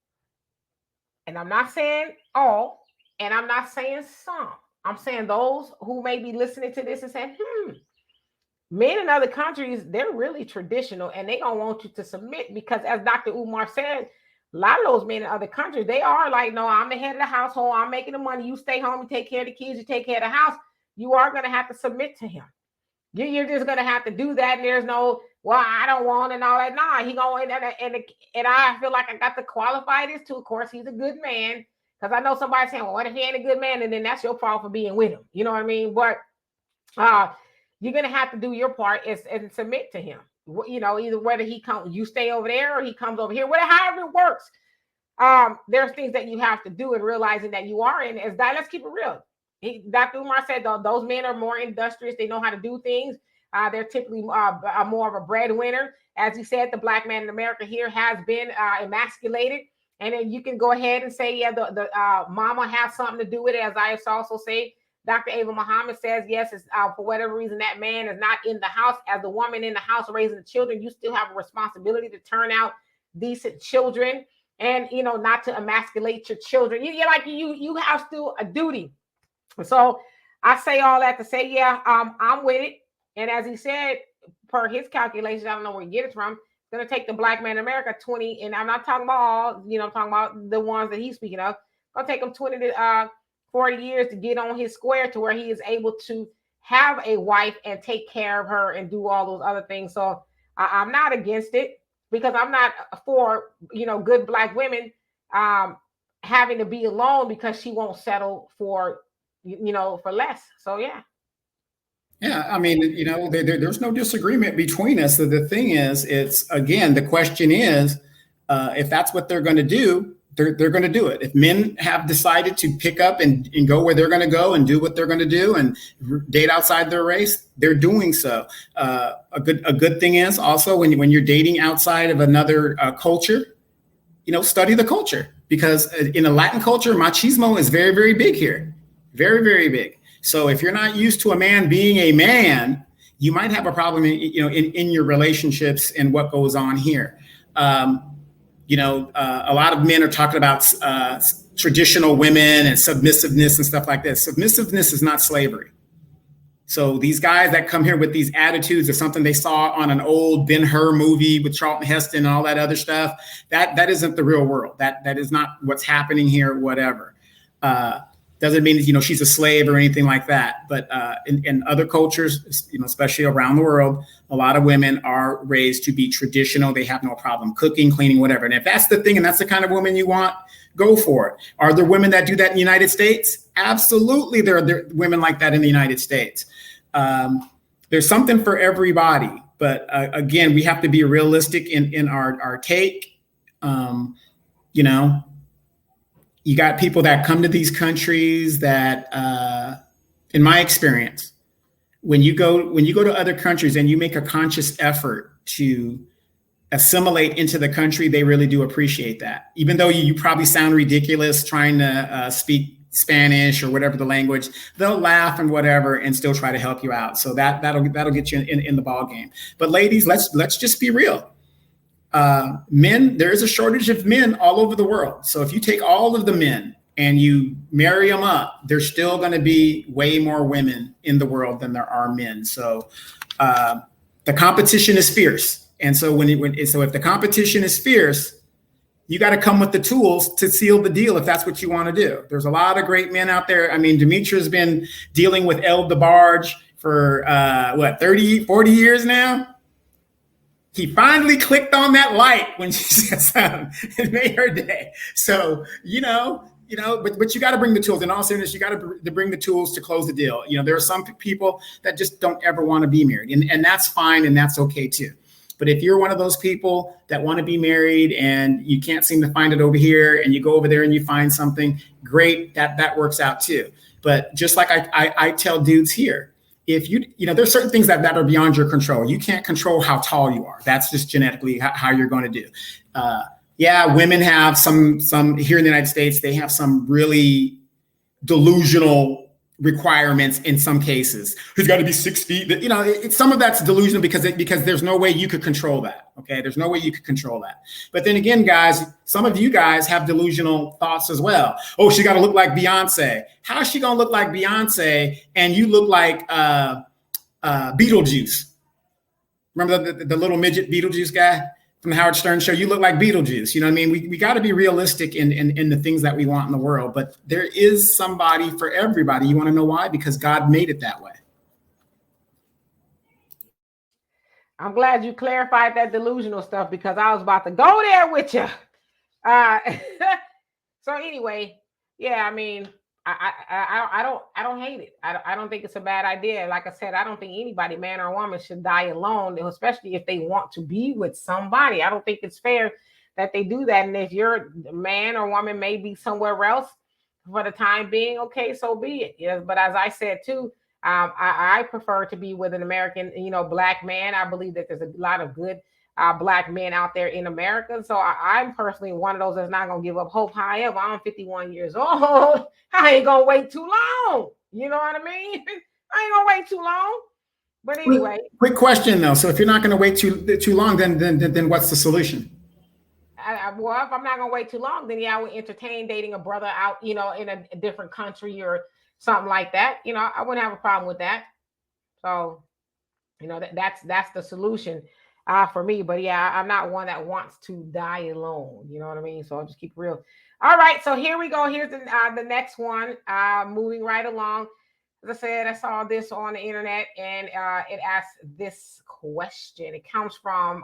Speaker 1: And I'm not saying all, and I'm not saying some. I'm saying those who may be listening to this and saying, men in other countries, they're really traditional and they don't want you to submit, because as Dr. Umar said, a lot of those men in other countries, they are like, no, I'm the head of the household. I'm making the money. You stay home and take care of the kids. You take care of the house. You are going to have to submit to him. You're just going to have to do that. And there's no, well, I don't want and all that. Nah, he going and I feel like I got to qualify this too. Of course, he's a good man, because I know somebody saying, well, what if he ain't a good man? And then that's your fault for being with him. You know what I mean? But you're going to have to do your part and submit to him. Either whether you stay over there or he comes over here, however it works. there's things that you have to do and realizing that you are in. As let's keep it real. Dr. Umar said those men are more industrious. They know how to do things. They're typically more of a breadwinner. As he said, the black man in America here has been emasculated. And then you can go ahead and say, yeah, the mama has something to do with it. As I also say, Dr. Ava Muhammad says, yes, it's, for whatever reason, that man is not in the house. As the woman in the house raising the children, you still have a responsibility to turn out decent children and, you know, not to emasculate your children. You have still a duty. So I say all that to say, yeah, I'm with it. And as he said, per his calculations, I don't know where he get it from, it's going to take the black man in America 20, and I'm not talking about all, you know, I'm talking about the ones that he's speaking of. It's going to take him 20 to 40 years to get on his square to where he is able to have a wife and take care of her and do all those other things. So I'm not against it, because I'm not for, you know, good black women having to be alone because she won't settle for, you know, for less. So, yeah.
Speaker 2: Yeah, I mean, you know, there's no disagreement between us. So the thing is, it's, again, the question is, if that's what they're going to do, they're going to do it. If men have decided to pick up and go where they're going to go and do what they're going to do and date outside their race, they're doing so. A good thing is also when you're dating outside of another culture, you know, study the culture, because in a Latin culture, machismo is very, very big here. Very, very big. So if you're not used to a man being a man, you might have a problem in your relationships and what goes on here. A lot of men are talking about traditional women and submissiveness and stuff like this. Submissiveness is not slavery. So these guys that come here with these attitudes of something they saw on an old Ben-Hur movie with Charlton Heston and all that other stuff, that isn't the real world. That is not what's happening here, whatever. Doesn't mean, you know, she's a slave or anything like that. But in other cultures, you know, especially around the world, a lot of women are raised to be traditional. They have no problem cooking, cleaning, whatever. And if that's the thing and that's the kind of woman you want, go for it. Are there women that do that in the United States? Absolutely. There are women like that in the United States. There's something for everybody. But again, we have to be realistic in our take. You know, you got people that come to these countries that, in my experience, when you go to other countries and you make a conscious effort to assimilate into the country, they really do appreciate that. Even though you probably sound ridiculous trying to speak Spanish or whatever the language, they'll laugh and whatever and still try to help you out. So that'll get you in the ball game. But ladies, let's just be real. Men, there is a shortage of men all over the world. So if you take all of the men and you marry them up, there's still going to be way more women in the world than there are men. So the competition is fierce. And so if the competition is fierce, you got to come with the tools to seal the deal if that's what you want to do. There's a lot of great men out there. I mean, Demetra's been dealing with El DeBarge for 30, 40 years now. He finally clicked on that light when she said something. It made her day. So, but you got to bring the tools. In all seriousness, you got to bring the tools to close the deal. You know, there are some people that just don't ever want to be married, and that's fine, and that's okay too. But if you're one of those people that want to be married and you can't seem to find it over here, and you go over there and you find something great, that works out too. But just like I tell dudes here, if there's certain things that are beyond your control. You can't control how tall you are. That's just genetically how you're going to do. Women have some here in the United States, they have some really delusional requirements in some cases. Who's got to be 6 feet? Some of that's delusional because there's no way you could control that. Okay, there's no way you could control that. But then again, guys, some of you guys have delusional thoughts as well. Oh, she got to look like Beyonce. How is she gonna look like Beyonce and you look like Beetlejuice? Remember the little midget Beetlejuice guy from the Howard Stern show? You look like Beetlejuice. You know what I mean? We got to be realistic in the things that we want in the world. But there is somebody for everybody. You want to know why? Because God made it that way.
Speaker 1: I'm glad you clarified that delusional stuff, because I was about to go there with you. So anyway, yeah, I mean, I don't hate it. I don't think it's a bad idea. Like I said, I don't think anybody, man or woman, should die alone, especially if they want to be with somebody. I don't think it's fair that they do that. And if your man or woman may be somewhere else for the time being, okay, so be it. Yes, but as I said too, I prefer to be with an American, black man. I believe that there's a lot of good black men out there in America. So I'm personally one of those that's not gonna give up hope. However, I'm 51 years old. I ain't gonna wait too long. You know what I mean? I ain't gonna wait too long. But anyway,
Speaker 2: quick question though. So if you're not going to wait too long, then what's the solution?
Speaker 1: Well, if I'm not gonna wait too long, then yeah, I would entertain dating a brother out, in a different country or something like that. I wouldn't have a problem with that. So, that's the solution for me. But yeah, I'm not one that wants to die alone. You know what I mean? So I'll just keep it real. All right, so here we go. Here's the next one. Moving right along. As I said, I saw this on the internet, and it asks this question. It comes from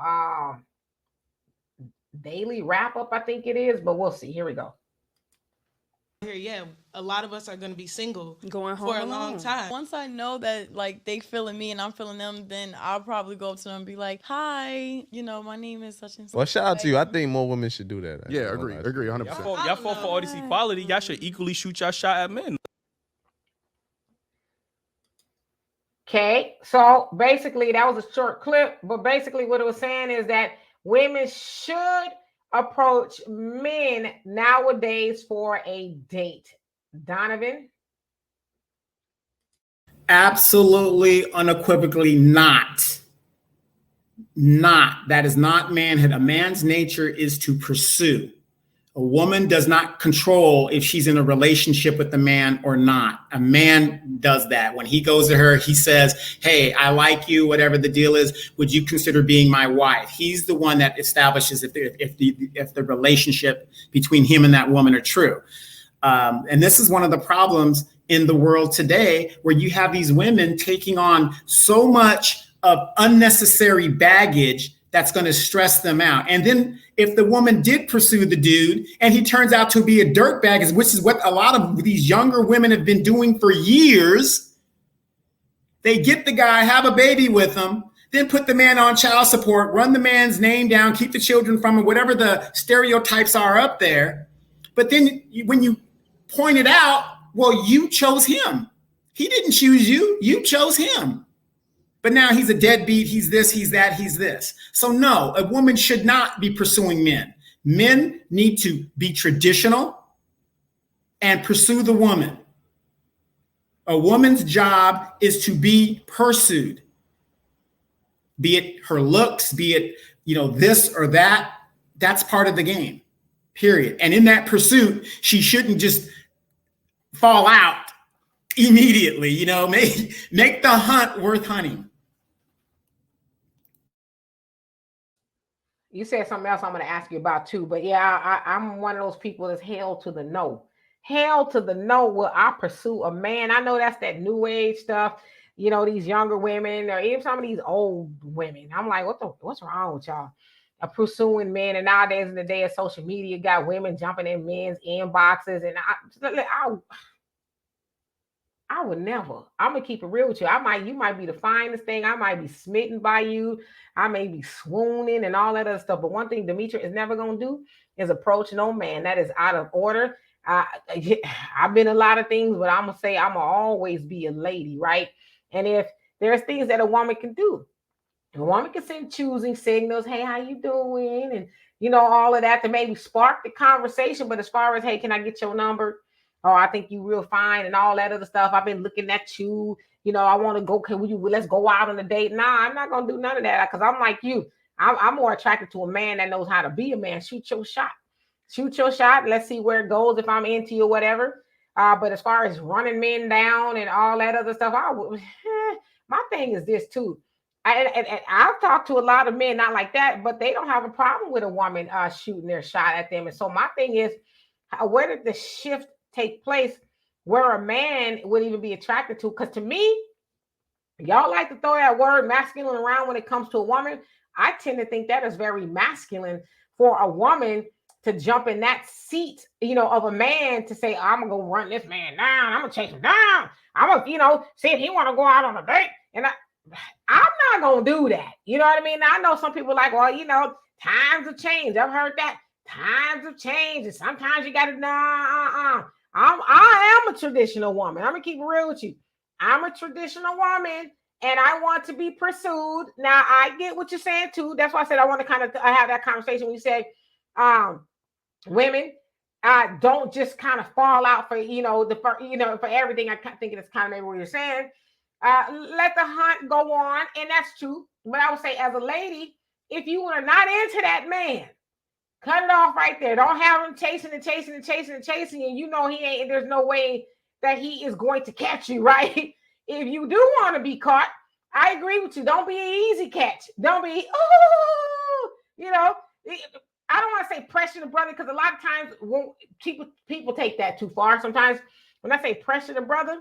Speaker 1: Daily Wrap Up, I think it is, but we'll see. Here we go.
Speaker 5: Yeah, a lot of us are going to be single
Speaker 6: going home
Speaker 5: for a long time.
Speaker 6: Once I know that like they feeling me and I'm feeling them, then I'll probably go up to them and be like, "Hi, my name is such and such."
Speaker 7: Well, shout out to you. I think more women should do that.
Speaker 8: Yeah, agree, 100%.
Speaker 9: Y'all fought for all this equality. Y'all should equally shoot y'all shot at men.
Speaker 1: Okay, so basically that was a short clip, but basically what it was saying is that women should approach men nowadays for a date. Donovan?
Speaker 2: Absolutely, unequivocally not. That is not manhood. A man's nature is to pursue. A woman does not control if she's in a relationship with the man or not. A man does that. When he goes to her, he says, "Hey, I like you, whatever the deal is. Would you consider being my wife?" He's the one that establishes if the relationship between him and that woman are true. And this is one of the problems in the world today, where you have these women taking on so much of unnecessary baggage that's going to stress them out. And then if the woman did pursue the dude and he turns out to be a dirtbag, which is what a lot of these younger women have been doing for years, they get the guy, have a baby with him, then put the man on child support, run the man's name down, keep the children from him, whatever the stereotypes are up there. But then when you point it out, well, you chose him. He didn't choose you. You chose him. But now he's a deadbeat, he's this, he's that, he's this. So no, a woman should not be pursuing men. Men need to be traditional and pursue the woman. A woman's job is to be pursued. Be it her looks, be it, this or that, that's part of the game, period. And in that pursuit, she shouldn't just fall out immediately, make the hunt worth hunting.
Speaker 1: You said something else I'm going to ask you about too, but yeah, I'm one of those people that's hell to the no. Hell to the no will I pursue a man. I know that's that new age stuff, these younger women or even some of these old women. I'm like, what's wrong with y'all? Pursuing men, and nowadays in the day of social media, got women jumping in men's inboxes, and I would never. I'm gonna keep it real with you. You might be the finest thing. I might be smitten by you. I may be swooning and all that other stuff. But one thing Demetra is never gonna do is approach no man. That is out of order. I've been a lot of things, but I'm gonna say I'm gonna always be a lady, right? And if there's things that a woman can do, a woman can send choosing signals. Hey, how you doing? And all of that to maybe spark the conversation. But as far as, hey, can I get your number? Oh, I think you real fine and all that other stuff. I've been looking at you. I want to go. Let's go out on a date. Nah, I'm not gonna do none of that because I'm like you. I'm more attracted to a man that knows how to be a man. Shoot your shot. Let's see where it goes if I'm into you or whatever. But as far as running men down and all that other stuff, my thing is this too. I've talked to a lot of men not like that, but they don't have a problem with a woman shooting their shot at them. And so my thing is, where did the shift take place where a man would even be attracted to? Because to me, y'all like to throw that word masculine around when it comes to a woman. I tend to think that is very masculine for a woman to jump in that seat, of a man to say, I'm gonna go run this man down. I'm gonna chase him down. I'm gonna, see if he want to go out on a date. And I'm not gonna do that. You know what I mean? Now, I know some people like, well, Times have changed. I've heard that. Times have changed. And sometimes you got to, I am a traditional woman. I'm going to keep it real with you. I'm a traditional woman and I want to be pursued. Now, I get what you're saying too. That's why I said I want to kind of have that conversation when you say women don't just kind of fall out for, for everything. I think it's kind of maybe what you're saying. Let the hunt go on. And that's true. But I would say as a lady, if you are not into that man, cut it off right there. Don't have him chasing and chasing and chasing and chasing. And you know he ain't, there's no way that he is going to catch you, right? If you do want to be caught, I agree with you. Don't be an easy catch. Don't be, I don't want to say pressure the brother because a lot of times people take that too far. Sometimes when I say pressure the brother,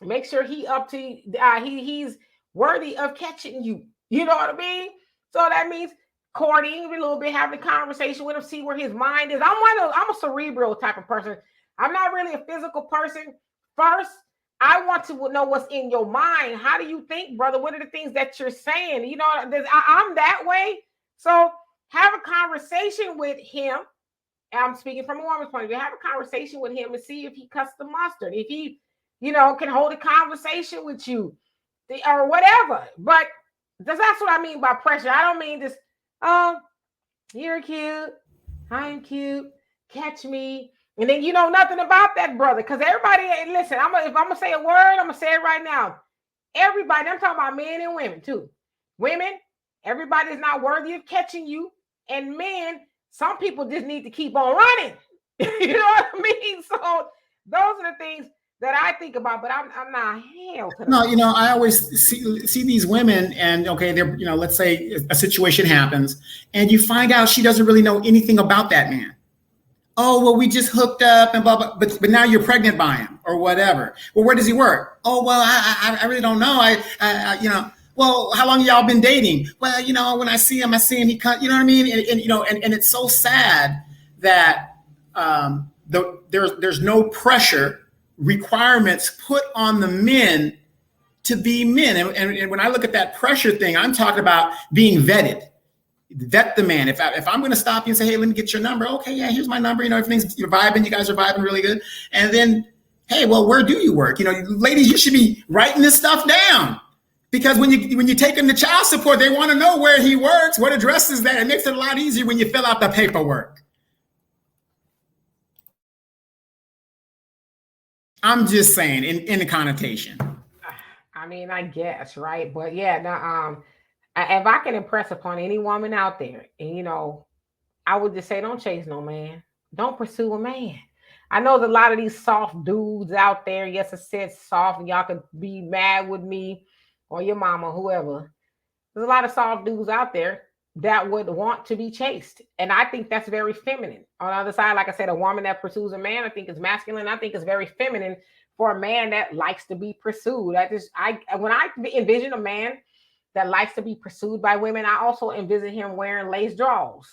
Speaker 1: make sure he's worthy of catching you. You know what I mean? So that means courting a little bit, having a conversation with him, see where his mind is. I'm a cerebral type of person. I'm not really a physical person. First, I want to know what's in your mind. How do you think, brother? What are the things that you're saying? You know, I'm that way. So have a conversation with him. I'm speaking from a woman's point of view. Have a conversation with him and see if he cuts the mustard. If he, can hold a conversation with you or whatever. But that's what I mean by pressure. I don't mean this, you're cute. I'm cute. Catch me. And then you know nothing about that brother. Because everybody, listen, if I'm going to say a word, I'm going to say it right now. Everybody, I'm talking about men and women too. Women, everybody is not worthy of catching you. And men, some people just need to keep on running. You know what I mean? So those are the things that I think about, but I'm not hell.
Speaker 2: No, I always see these women and okay, they're, let's say a situation happens and you find out she doesn't really know anything about that man. Oh, well, we just hooked up and blah, blah, but now you're pregnant by him or whatever. Well, where does he work? Oh, well, I really don't know. Well, how long y'all been dating? Well, when I see him, he cut, you know what I mean? And it's so sad that there's no pressure requirements put on the men to be men. And when I look at that pressure thing, I'm talking about being vetted. Vet the man. If I'm going to stop you and say, hey, let me get your number. Okay, yeah, here's my number. Everything's, you're vibing. You guys are vibing really good. And then, hey, well, where do you work? Ladies, you should be writing this stuff down. Because when you take them to child support, they want to know where he works, what address is that. It makes it a lot easier when you fill out the paperwork. I'm just saying, in the connotation.
Speaker 1: I mean, I guess, right? But yeah, now, if I can impress upon any woman out there, and I would just say, don't chase no man. Don't pursue a man. I know there's a lot of these soft dudes out there. Yes, I said soft, and y'all can be mad with me or your mama, whoever. There's a lot of soft dudes out there that would want to be chased. And I think that's very feminine. On the other side, like I said, a woman that pursues a man, I think is masculine. I think it's very feminine for a man that likes to be pursued. When I envision a man that likes to be pursued by women, I also envision him wearing lace drawers.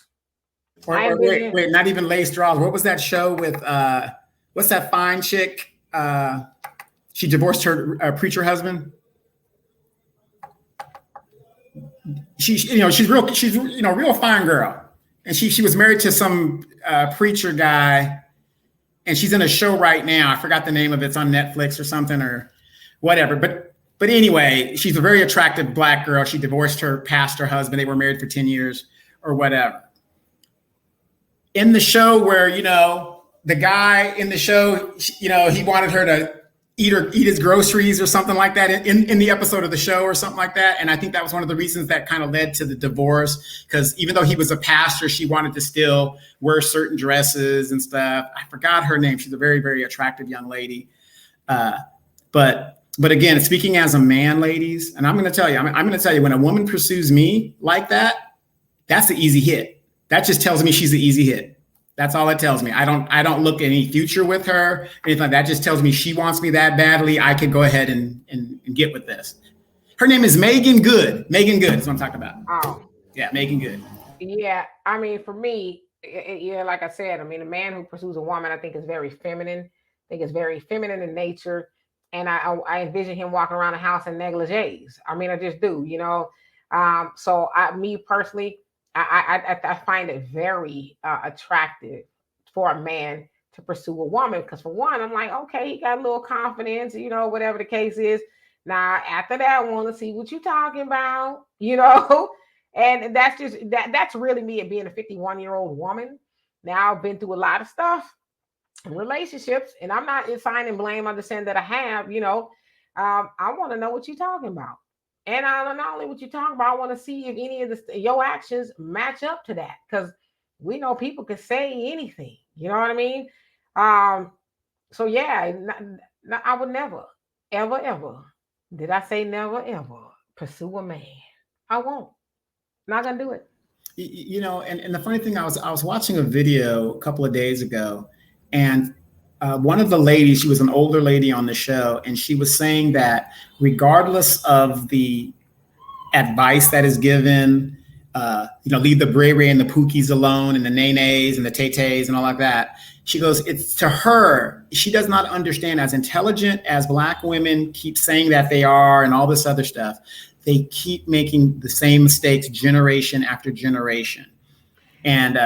Speaker 2: Wait, not even lace drawers. What was that show with, what's that fine chick? She divorced her preacher husband. She's real fine girl. And she was married to some preacher guy, and she's in a show right now. I forgot the name of it. It's on Netflix or something or whatever. But anyway, she's a very attractive black girl. She divorced her pastor husband. They were married for 10 years or whatever. In the show where, the guy in the show, he wanted her to eat his groceries or something like that in the episode of the show or something like that. And I think that was one of the reasons that kind of led to the divorce, because even though he was a pastor, she wanted to still wear certain dresses and stuff. I forgot her name. She's a very, very attractive young lady. But again, speaking as a man, ladies, and I'm going to tell you, when a woman pursues me like that, that's an easy hit. That just tells me she's an easy hit. That's all it tells me. I don't look at any future with her, anything like that. Just tells me she wants me that badly. I could go ahead and get with this. Her name is Megan Good. Megan Good is what I'm talking about.
Speaker 1: Oh,
Speaker 2: yeah, Megan Good.
Speaker 1: Yeah, I mean, for me, like I said, I mean, a man who pursues a woman, I think is very feminine. I think it's very feminine in nature. And I envision him walking around the house in negligees. I mean, I just do, So me personally, I find it very attractive for a man to pursue a woman, because for one, I'm like, okay, he got a little confidence, whatever the case is. Now after that, I want to see what you talking about, and that's just that's really me at being a 51-year-old woman. Now I've been through a lot of stuff, relationships, and I'm not assigning blame. Understand that I have, I want to know what you're talking about. And I not only what you're talking about, I want to see if any of your actions match up to that. Because we know people can say anything. You know what I mean? So yeah, I would never, ever, ever. Did I say never, ever pursue a man? I won't. Not gonna do it.
Speaker 2: And the funny thing, I was watching a video a couple of days ago, and one of the ladies, she was an older lady on the show, and she was saying that regardless of the advice that is given, leave the Bray Ray and the Pookies alone, and the Nays and the Tay-Tays and all like that. She goes, it's to her, she does not understand, as intelligent as Black women keep saying that they are and all this other stuff, they keep making the same mistakes generation after generation. And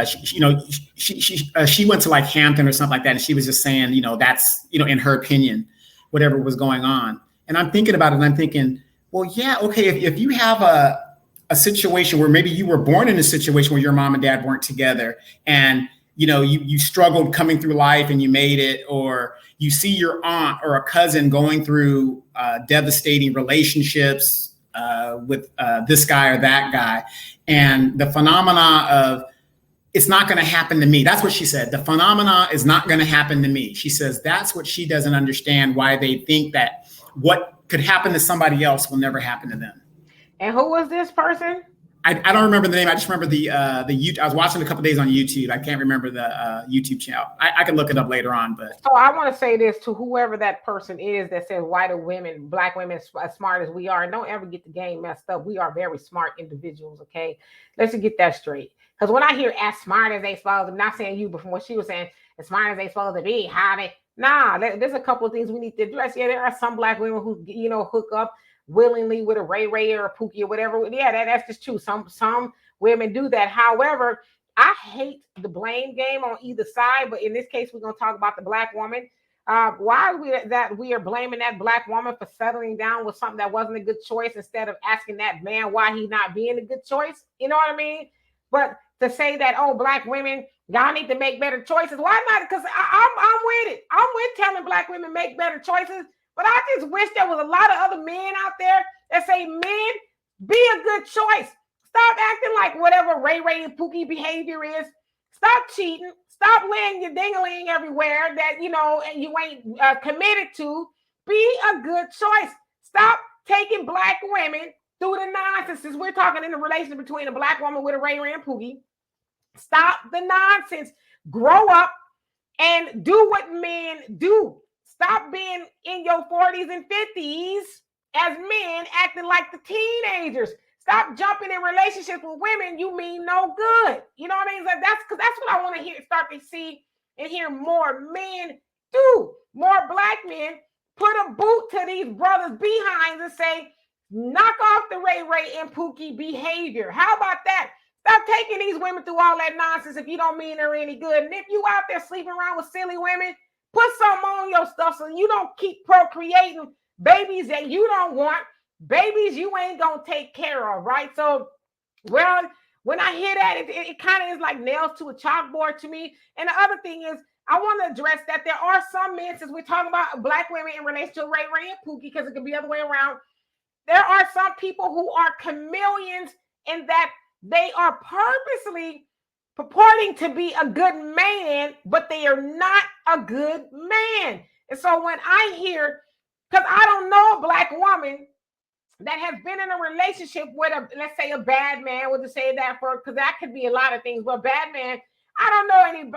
Speaker 2: she went to like Hampton or something like that, and she was just saying, that's in her opinion, whatever was going on. And I'm thinking about it, and I'm thinking, well, yeah, okay, if you have a situation where maybe you were born in a situation where your mom and dad weren't together, and you struggled coming through life and you made it, or you see your aunt or a cousin going through devastating relationships with this guy or that guy, and the phenomena of, it's not going to happen to me. That's what she said. The phenomena is not going to happen to me. She says that's what she doesn't understand, why they think that what could happen to somebody else will never happen to them.
Speaker 1: And who was this person?
Speaker 2: I don't remember the name. I just remember the YouTube. I was watching a couple of days on YouTube. I can't remember the YouTube channel. I can look it up later on. But
Speaker 1: so I want to say this to whoever that person is that says, why do women, Black women, as smart as we are, and don't ever get the game messed up. We are very smart individuals. Okay, let's just get that straight. Because when I hear as smart as they supposed to, I'm not saying you, but from what she was saying, as smart as they supposed to be, how they, there's a couple of things we need to address. Yeah, there are some Black women who, hook up willingly with a Ray Ray or a Pookie or whatever. Yeah, that's just true. Some women do that. However, I hate the blame game on either side, but in this case, we're going to talk about the Black woman. Why we are blaming that Black woman for settling down with something that wasn't a good choice, instead of asking that man why he not being a good choice? You know what I mean? But to say that, oh, Black women, y'all need to make better choices. Why not? Because I'm with it. I'm with telling Black women make better choices. But I just wish there was a lot of other men out there that say, men, be a good choice. Stop acting like whatever Ray Ray and Pookie behavior is. Stop cheating. Stop laying your ding-a-ling everywhere that, and you ain't committed to. Be a good choice. Stop taking Black women through the nonsense. Since we're talking in the relationship between a Black woman with a Ray Ray and Pookie, stop the nonsense. Grow up and do what men do. Stop being in your 40s and 50s as men acting like the teenagers. Stop jumping in relationships with women you mean no good. You know what I mean? That's what I want to start to see and hear more men do. More Black men put a boot to these brothers' behinds and say, knock off the Ray Ray and Pookie behavior. How about that? Stop taking these women through all that nonsense if you don't mean they're any good. And if you out there sleeping around with silly women, put something on your stuff so you don't keep procreating babies that you don't want, babies you ain't gonna take care of, right? So, well, when I hear that, it kind of is like nails to a chalkboard to me. And the other thing is, I want to address that there are some men, since we're talking about Black women in relation to Ray Ray and Pookie, because it could be the other way around. There are some people who are chameleons in that they are purposely purporting to be a good man, but they are not a good man. And so when I hear, because I don't know a Black woman that has been in a relationship with let's say a bad man, we'll just say that for, because that could be a lot of things, but bad man, I don't know any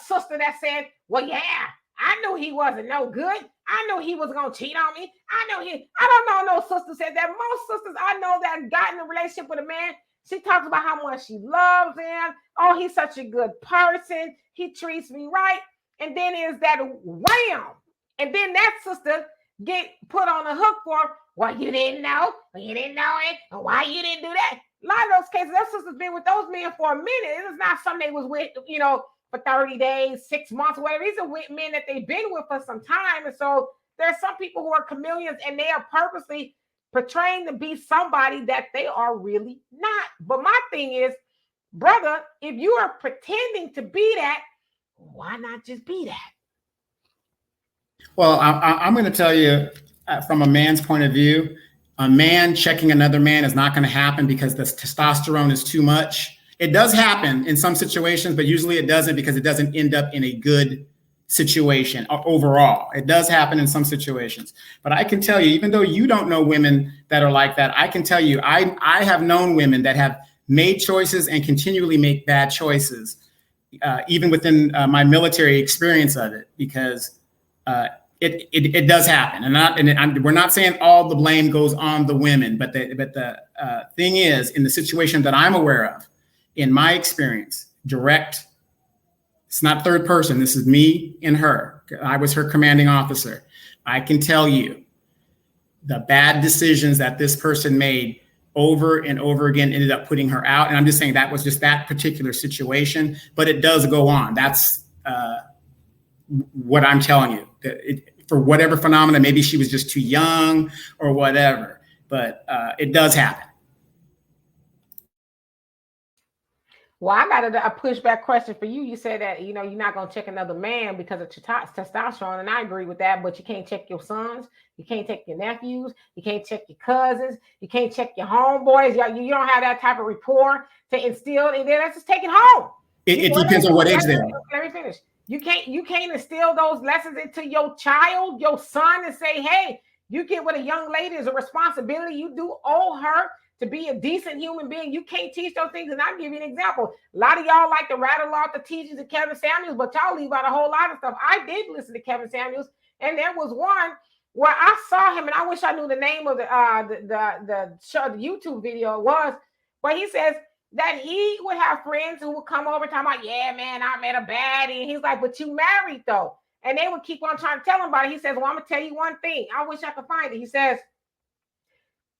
Speaker 1: sister that said, well, yeah, I knew he wasn't no good. I knew he was going to cheat on me. I don't know no sister said that. Most sisters I know that got in a relationship with a man, she talks about how much she loves him. Oh, he's such a good person. He treats me right. And then is that wham. And then that sister get put on the hook for, well, you didn't know. You didn't know it. And why you didn't do that? A lot of those cases, those sisters been with those men for a minute. It is not something they was with, for 30 days, 6 months, whatever. These are with men that they've been with for some time. And so there's some people who are chameleons and they are purposely portraying to be somebody that they are really not. But my thing is, brother, if you are pretending to be that, why not just be that?
Speaker 2: Well, I'm going to tell you from a man's point of view, a man checking another man is not going to happen because the testosterone is too much. It does happen in some situations, but usually it doesn't because it doesn't end up in a good situation overall. It does happen in some situations. But I can tell you, even though you don't know women that are like that, I can tell you, I have known women that have made choices and continually make bad choices, even within my military experience of it, because it does happen. And we're not saying all the blame goes on the women, but the thing is, in the situation that I'm aware of, in my experience, direct, it's not third person, this is me and her. I was her commanding officer. I can tell you the bad decisions that this person made over and over again ended up putting her out. And I'm just saying that was just that particular situation, but it does go on. That's what I'm telling you. For whatever phenomena, maybe she was just too young or whatever, but it does happen.
Speaker 1: Well, I got a pushback question for you. You said that, you're not going to check another man because of testosterone. And I agree with that, but you can't check your sons. You can't check your nephews. You can't check your cousins. You can't check your homeboys. You don't have that type of rapport to instill. And then that's just take it home.
Speaker 2: It depends on what age they are.
Speaker 1: Let me finish. You can't instill those lessons into your child, your son, and say, hey, you get with a young lady is a responsibility. You do owe her to be a decent human being. You can't teach those things. And I'll give you an example. A lot of y'all like to rattle off the teachings of Kevin Samuels, but y'all leave out a whole lot of stuff. I did listen to Kevin Samuels, and there was one where I saw him, and I wish I knew the name of the show, the YouTube video it was, but he says that he would have friends who would come over talking about, yeah, man, I met a baddie. And he's like, but you married though. And they would keep on trying to tell him about it. He says, well, I'm going to tell you one thing. I wish I could find it. He says,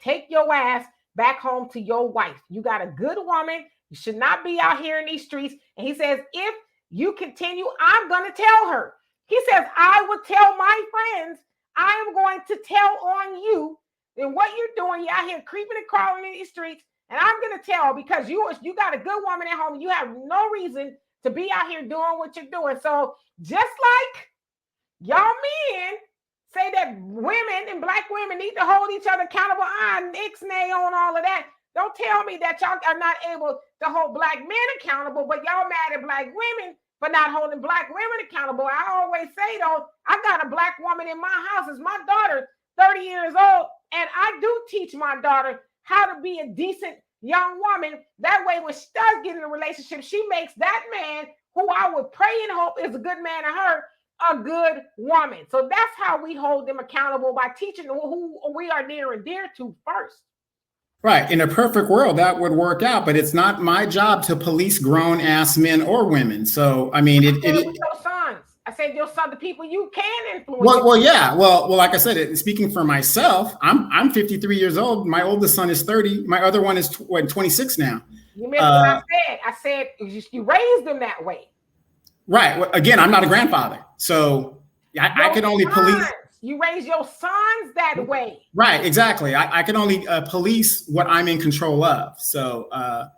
Speaker 1: take your ass back home to your wife. You got a good woman. You should not be out here in these streets. And he says, if you continue, I'm going to tell her. He says, I will tell my friends, I am going to tell on you and what you're doing. You're out here creeping and crawling in these streets. And I'm going to tell because you got a good woman at home. You have no reason to be out here doing what you're doing. So just like y'all men say that women and black women need to hold each other accountable, ixnay on all of that. Don't tell me that y'all are not able to hold black men accountable, but y'all mad at black women for not holding black women accountable. I always say, though, I got a black woman in my house. It's my daughter, 30 years old, and I do teach my daughter how to be a decent young woman. That way, when she does get in a relationship, she makes that man, who I would pray and hope is a good man to her, a good woman. So that's how we hold them accountable, by teaching who we are near and dear to first.
Speaker 2: Right. In a perfect world, that would work out, but it's not my job to police grown ass men or women. So, I mean,
Speaker 1: your sons. I said your son, the people you can influence.
Speaker 2: Well, like I said, speaking for myself, I'm 53 years old. My oldest son is 30. My other one is 26 now.
Speaker 1: You missed what I said. I said you raised them that way.
Speaker 2: Right. Well, again, I'm not a grandfather, so I can only police.
Speaker 1: You raise your sons that way.
Speaker 2: Right. Exactly. I can only police what I'm in control of. So, as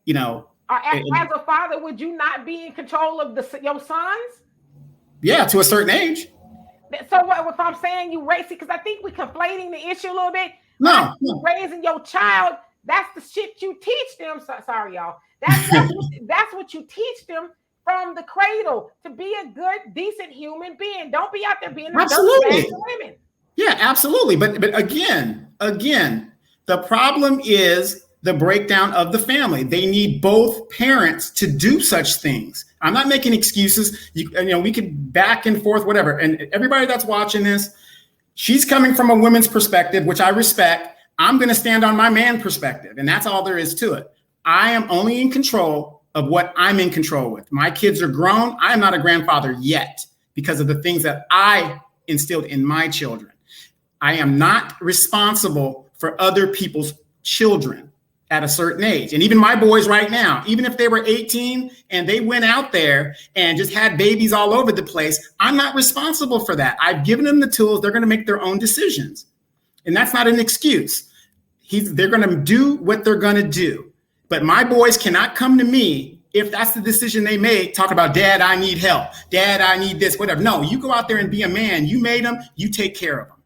Speaker 1: a father, would you not be in control of your sons?
Speaker 2: Yeah, to a certain age.
Speaker 1: So what if I'm saying you raise it? Because I think we're conflating the issue a little bit.
Speaker 2: No.
Speaker 1: Raising your child, that's the shit you teach them. Sorry, y'all. That's what you teach them from the cradle, to be a good, decent human being. Don't be out there being a
Speaker 2: absolutely
Speaker 1: women.
Speaker 2: Yeah, absolutely. But again, the problem is the breakdown of the family. They need both parents to do such things. I'm not making excuses. We could back and forth, whatever. And everybody that's watching this, she's coming from a woman's perspective, which I respect. I'm going to stand on my man perspective, and that's all there is to it. I am only in control of what I'm in control with. My kids are grown. I am not a grandfather yet because of the things that I instilled in my children. I am not responsible for other people's children. at a certain age. And even my boys right now, even if they were 18 and they went out there and just had babies all over the place, I'm not responsible for that. I've given them the tools. They're going to make their own decisions. And that's not an excuse. They're going to do what they're going to do. But my boys cannot come to me if that's the decision they make, talk about, Dad, I need help. Dad, I need this, whatever. No, you go out there and be a man. You made them. You take care of them.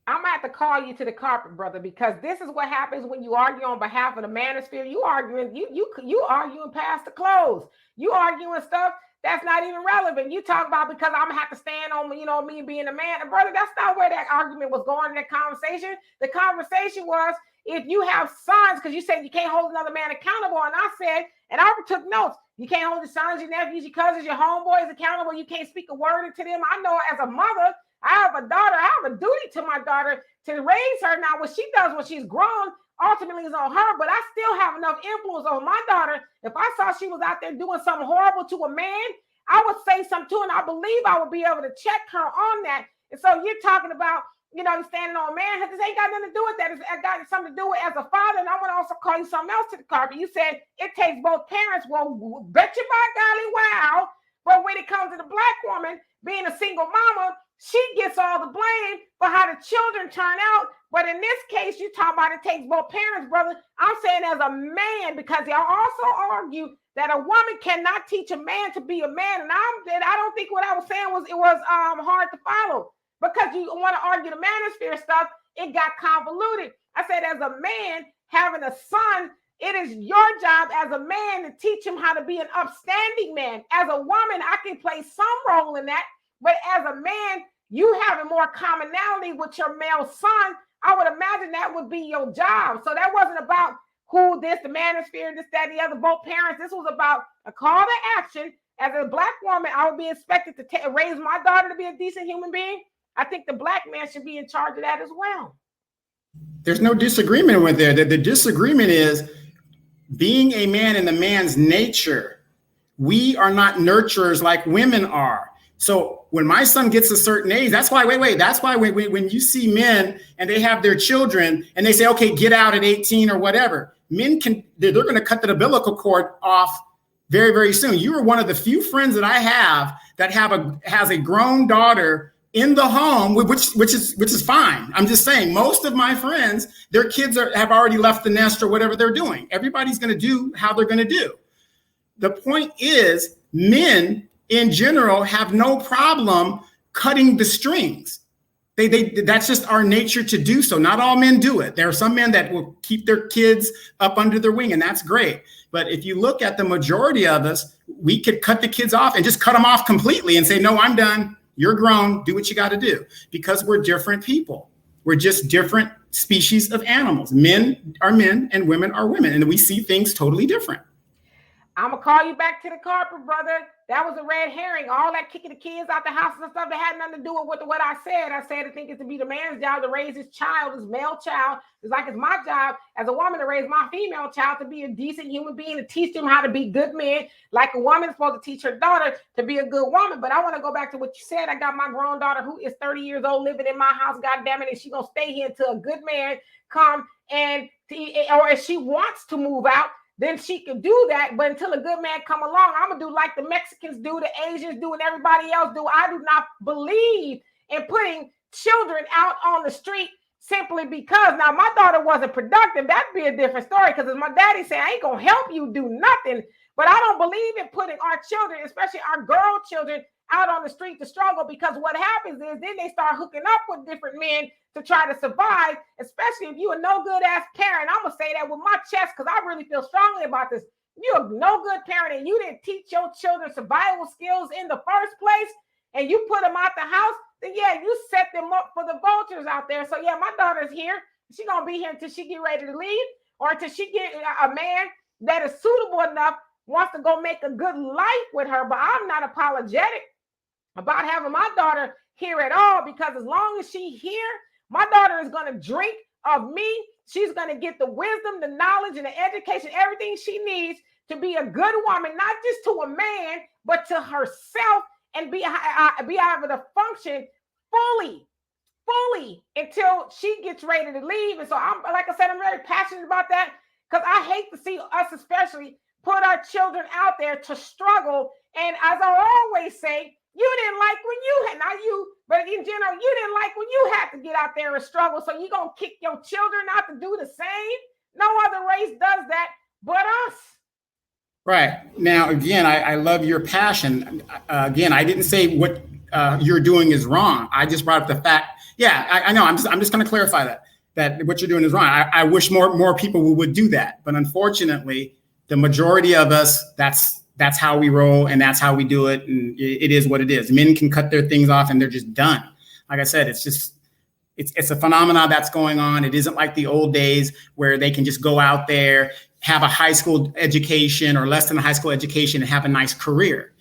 Speaker 1: I'm gonna have to call you to the carpet, brother, because this is what happens when you argue on behalf of the manosphere. You arguing past the clothes. You arguing stuff that's not even relevant. You talk about because I'm gonna have to stand on me being a man. And brother, that's not where that argument was going in that conversation. The conversation was if you have sons, because you said you can't hold another man accountable, and I said, and I took notes. You can't hold your sons, your nephews, your cousins, your homeboys accountable. You can't speak a word into them. I know as a mother, I have a daughter. I have a duty to my daughter to raise her. Now, what she does when she's grown ultimately is on her, but I still have enough influence over my daughter. If I saw she was out there doing something horrible to a man, I would say something to her, and I believe I would be able to check her on that. And so you're talking about, standing on man. This ain't got nothing to do with that. It's got something to do with as a father. And I want to also call you something else to the carpet. You said it takes both parents. Well, bet you by golly, wow. But when it comes to the black woman being a single mama, she gets all the blame for how the children turn out. But in this case, you talk about it takes both parents, brother. I'm saying as a man, because y'all also argue that a woman cannot teach a man to be a man. And I don't think what I was saying was hard to follow. Because you want to argue the manosphere stuff, it got convoluted. I said, as a man having a son, it is your job as a man to teach him how to be an upstanding man. As a woman, I can play some role in that. But as a man, you having more commonality with your male son, I would imagine that would be your job. So that wasn't about who this, the manosphere, this, that, the other, both parents. This was about a call to action. As a black woman, I would be expected to raise my daughter to be a decent human being. I think the black man should be in charge of that as well.
Speaker 2: There's no disagreement with there. The disagreement is being a man in the man's nature. We are not nurturers like women are. So when my son gets a certain age, that's why, that's why when you see men and they have their children and they say, okay, get out at 18 or whatever, they're going to cut the umbilical cord off very, very soon. You are one of the few friends that I have that has a grown daughter in the home, which is fine. I'm just saying, most of my friends, their kids have already left the nest or whatever they're doing. Everybody's going to do how they're going to do. The point is, men in general have no problem cutting the strings. That's just our nature to do so. Not all men do it. There are some men that will keep their kids up under their wing, and that's great. But if you look at the majority of us, we could cut the kids off and just cut them off completely and say, no, I'm done. You're grown. Do what you got to do, because we're different people. We're just different species of animals. Men are men and women are women, and we see things totally different.
Speaker 1: I'm going to call you back to the carpet, brother. That was a red herring. All that kicking the kids out the house and stuff that had nothing to do with what I said. I said I think it's to be the man's job to raise his child, his male child. It's like it's my job as a woman to raise my female child to be a decent human being, to teach them how to be good men, like a woman is supposed to teach her daughter to be a good woman. But I want to go back to what you said. I got my grown daughter who is 30 years old living in my house, God damn it, and she's going to stay here until a good man come or if she wants to move out, then she can do that. But until a good man come along, I'm going to do like the Mexicans do, the Asians do, and everybody else do. I do not believe in putting children out on the street simply because. Now, my daughter wasn't productive. That'd be a different story, because as my daddy said, I ain't going to help you do nothing. But I don't believe in putting our children, especially our girl children, out on the street to struggle, because what happens is then they start hooking up with different men to try to survive, especially if you a no good ass parent. I'm gonna say that with my chest, because I really feel strongly about this. You're a no good parent and you didn't teach your children survival skills in the first place, and you put them out the house, then yeah, you set them up for the vultures out there. So yeah, my daughter's here. She's gonna be here until she get ready to leave, or until she get a man that is suitable enough, wants to go make a good life with her. But I'm not apologetic about having my daughter here at all, because as long as she's here, my daughter is going to drink of me. She's going to get the wisdom, the knowledge, and the education, everything she needs to be a good woman, not just to a man, but to herself, and be able to function fully fully until she gets ready to leave. And so I'm, like I said, I'm very passionate about that because I hate to see us especially put our children out there to struggle. And as I always say, you didn't like when you had, not you, but in general, you didn't like when you had to get out there and struggle. So you're going to kick your children out to do the same? No other race does that but us.
Speaker 2: Right. Now, again, I love your passion. Again, I didn't say what you're doing is wrong. I just brought up the fact. Yeah, I know. I'm just going to clarify that what you're doing is wrong. I wish more people would do that. But unfortunately, the majority of us, that's how we roll and that's how we do it. And it is what it is. Men can cut their things off and they're just done. Like I said, it's a phenomenon that's going on. It isn't like the old days where they can just go out there, have a high school education or less than a high school education and have a nice career.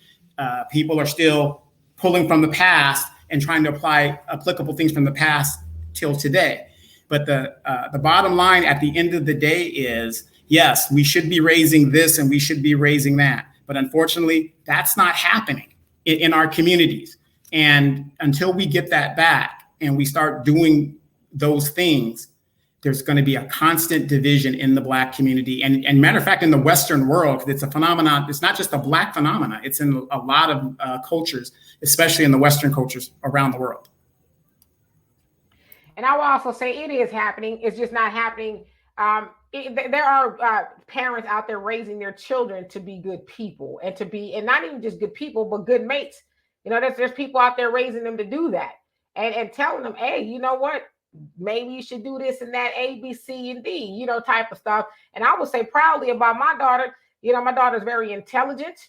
Speaker 2: People are still pulling from the past and trying to apply applicable things from the past till today. But the bottom line at the end of the day is, yes, we should be raising this and we should be raising that. But unfortunately, that's not happening in our communities. And until we get that back and we start doing those things, there's going to be a constant division in the Black community. And matter of fact, in the Western world, it's a phenomenon. It's not just a Black phenomenon. It's in a lot of cultures, especially in the Western cultures around the world.
Speaker 1: And I will also say it is happening. It's just not happening. There are parents out there raising their children to be good people and not even just good people, but good mates. You know, there's people out there raising them to do that and telling them, hey, you know what? Maybe you should do this and that, A, B, C, and D, you know, type of stuff. And I would say proudly about my daughter, you know, my daughter's very intelligent.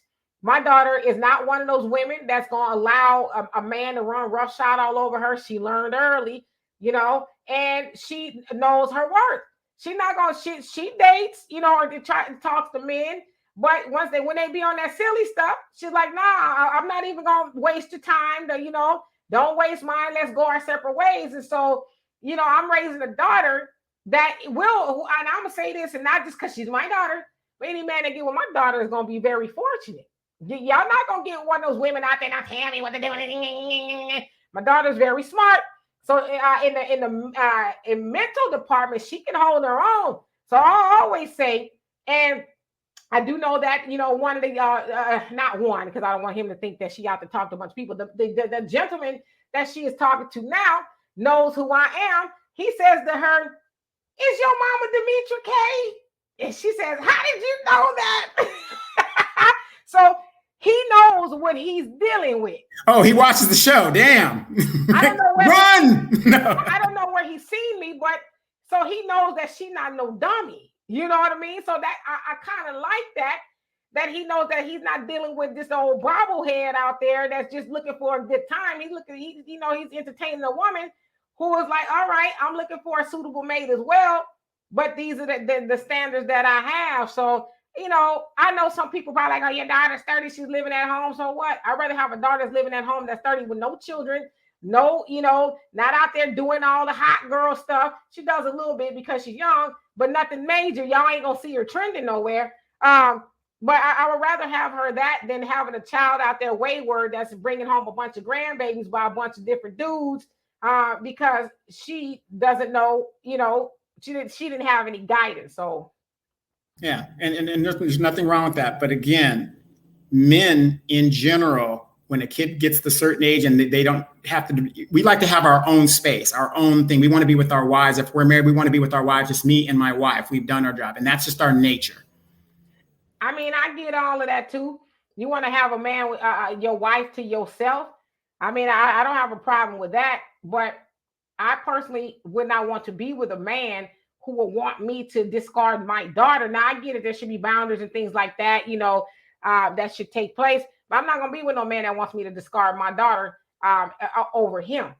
Speaker 1: My daughter is not one of those women that's going to allow a man to run roughshod all over her. She learned early, you know, and she knows her worth. She's not going to, she dates, you know, or try to talk to men. But when they be on that silly stuff, she's like, nah, I'm not even going to waste your time to, you know, don't waste mine. Let's go our separate ways. And so, you know, I'm raising a daughter that will, and I'm going to say this, and not just because she's my daughter, but any man that get with my daughter is going to be very fortunate. Y'all not going to get one of those women out there not telling me what to do. My daughter's very smart. So in mental department, she can hold her own. So I always say, and I do know that, you know, one of the, not one, because I don't want him to think that she out to talk to a bunch of people. The gentleman that she is talking to now knows who I am. He says to her, is your mama Demetra K? And she says, how did you know that? So he knows what he's dealing with.
Speaker 2: Oh, he watches the show. Damn.
Speaker 1: I don't know where
Speaker 2: Run! No.
Speaker 1: I don't know where he's seen me, but so he knows that she's not no dummy. You know what I mean? So that I kind of like that he knows that he's not dealing with this old bobblehead out there that's just looking for a good time. He's entertaining a woman who is like, all right, I'm looking for a suitable mate as well, but these are the standards that I have. So, you know, I know some people probably like, oh, your daughter's 30, she's living at home. So what? I'd rather have a daughter that's living at home that's 30 with no children, no, you know, not out there doing all the hot girl stuff. She does a little bit because she's young, but nothing major. Y'all ain't gonna see her trending nowhere. But I would rather have her that than having a child out there wayward that's bringing home a bunch of grandbabies by a bunch of different dudes because she doesn't know, you know, she didn't have any guidance. So
Speaker 2: yeah, and there's nothing wrong with that. But again, men in general, when a kid gets to a certain age and they don't have to, we like to have our own space, our own thing. We want to be with our wives. If we're married, we want to be with our wives, just me and my wife. We've done our job. And that's just our nature.
Speaker 1: I mean, I get all of that too. You want to have a man, your wife to yourself. I mean, I don't have a problem with that, but I personally would not want to be with a man who would want me to discard my daughter. Now, I get it. There should be boundaries and things like that, you know, that should take place. But I'm not going to be with no man that wants me to discard my daughter over him.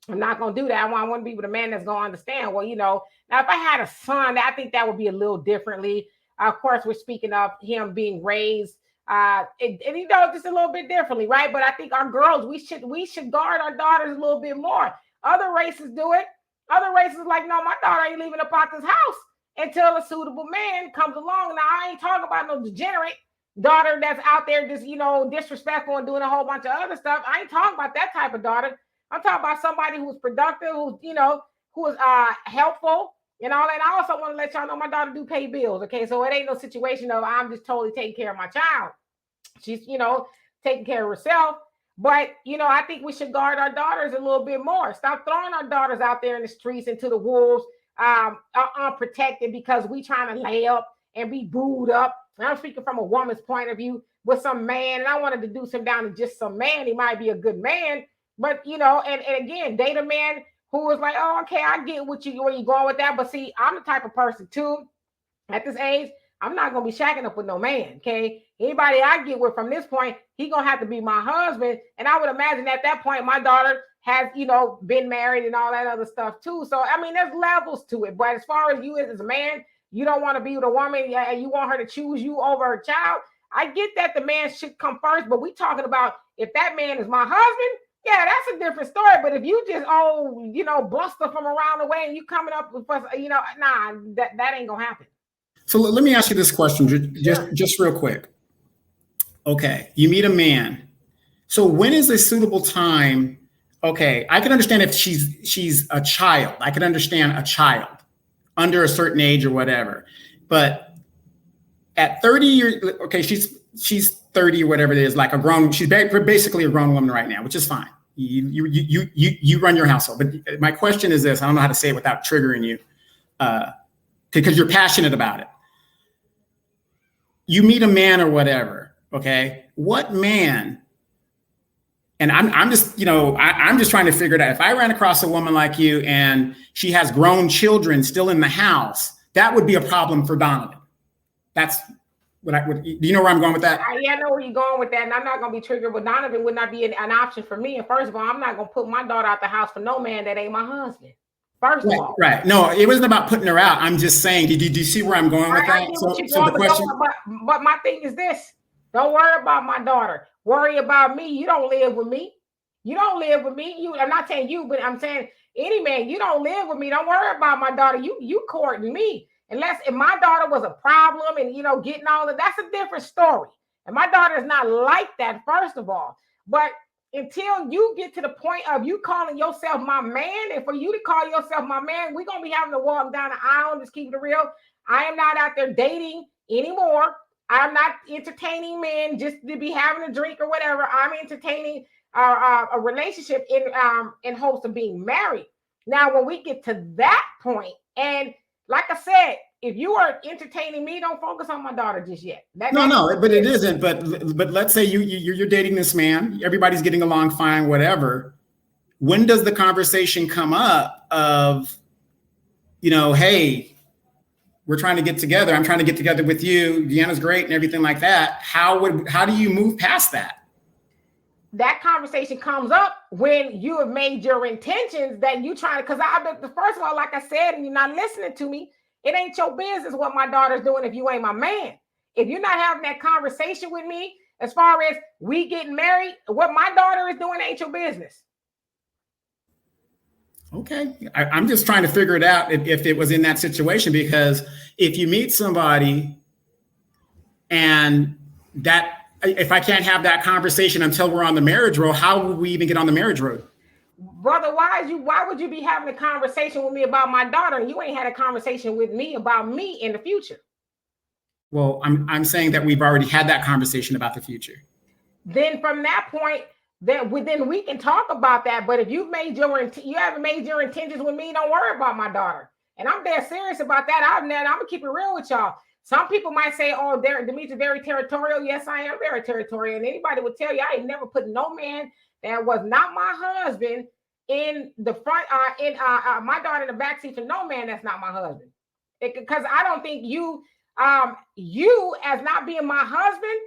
Speaker 1: I'm not going to do that. I want to be with a man that's going to understand. Well, you know, now if I had a son, I think that would be a little differently. Of course, we're speaking of him being raised, and you know, just a little bit differently, right? But I think our girls, we should guard our daughters a little bit more. Other races do it. Other races like, no, my daughter ain't leaving up out this house until a suitable man comes along. Now, I ain't talking about no degenerate daughter that's out there just, you know, disrespectful and doing a whole bunch of other stuff. I ain't talking about that type of daughter. I'm talking about somebody who's productive, who's, who is helpful and all that. I also want to let y'all know my daughter do pay bills. Okay. So it ain't no situation of I'm just totally taking care of my child. She's, taking care of herself. But, I think we should guard our daughters a little bit more. Stop throwing our daughters out there in the streets into the wolves, unprotected because we trying to lay up and be booed up. And I'm speaking from a woman's point of view with some man. And I wanted to do some down to just some man. He might be a good man. But, and again, date a man who is like, oh, okay, I get where you're going with that. But see, I'm the type of person too, at this age, I'm not going to be shacking up with no man, okay? Anybody I get with from this point, he going to have to be my husband. And I would imagine at that point, my daughter has, been married and all that other stuff too. So, I mean, there's levels to it. But as far as you as a man, you don't want to be with a woman and you want her to choose you over her child. I get that the man should come first, but we talking about if that man is my husband, yeah, that's a different story. But if you just, bluster from around the way and you coming up with, nah, that ain't going to happen.
Speaker 2: So let me ask you this question, just real quick. Okay, you meet a man. So when is a suitable time? Okay, I can understand if she's a child. I can understand a child under a certain age or whatever. But at 30 years, okay, she's 30 or whatever it is, like she's basically a grown woman right now, which is fine. You run your household. But my question is this: I don't know how to say it without triggering you, because you're passionate about it. You meet a man or whatever, okay? What man? And I'm just, I'm just trying to figure it out. If I ran across a woman like you and she has grown children still in the house, that would be a problem for Donovan. That's what I would. Do you know where I'm going with that?
Speaker 1: Yeah, I know where you're going with that, and I'm not going to be triggered. But Donovan would not be an option for me. And first of all, I'm not going to put my daughter out the house for no man that ain't my husband. First of all,
Speaker 2: right. No, it wasn't about putting her out. I'm just saying, did you see where I'm going with that?
Speaker 1: But my thing is this: don't worry about my daughter. Worry about me. You don't live with me. You don't live with me. I'm not saying you, but I'm saying any man. You don't live with me. Don't worry about my daughter. You courting me. Unless if my daughter was a problem and getting all of that's a different story. And my daughter is not like that. First of all, but until you get to the point of you calling yourself my man, and for you to call yourself my man, we're going to be having to walk down the aisle and just keep it real. I am not out there dating anymore. I'm not entertaining men just to be having a drink or whatever. I'm entertaining a relationship in hopes of being married. Now, when we get to that point, and like I said, if you are entertaining me, don't focus on my daughter just yet.
Speaker 2: No, but it isn't. But let's say you're dating this man. Everybody's getting along fine, whatever. When does the conversation come up of, hey, we're trying to get together. I'm trying to get together with you. Deanna's great and everything like that. How do you move past that?
Speaker 1: That conversation comes up when you have made your intentions that you trying to, because first of all, like I said, and you're not listening to me, it ain't your business what my daughter's doing if you ain't my man. If you're not having that conversation with me, as far as we getting married, what my daughter is doing ain't your business.
Speaker 2: Okay. I'm just trying to figure it out if it was in that situation, because if you meet somebody and that, if I can't have that conversation until we're on the marriage road, how would we even get on the marriage road?
Speaker 1: Brother, why would you be having a conversation with me about my daughter and you ain't had a conversation with me about me in the future?
Speaker 2: Well, I'm saying that we've already had that conversation about the future.
Speaker 1: Then from that point, then we can talk about that. But if you haven't made your intentions with me, don't worry about my daughter. And I'm dead serious about that. I'm gonna keep it real with y'all. Some people might say, "Oh, Demetra very territorial." Yes, I am very territorial. And anybody would tell you, I ain't never put no man that was not my husband in the front, my daughter in the backseat for no man that's not my husband. Because I don't think you as not being my husband,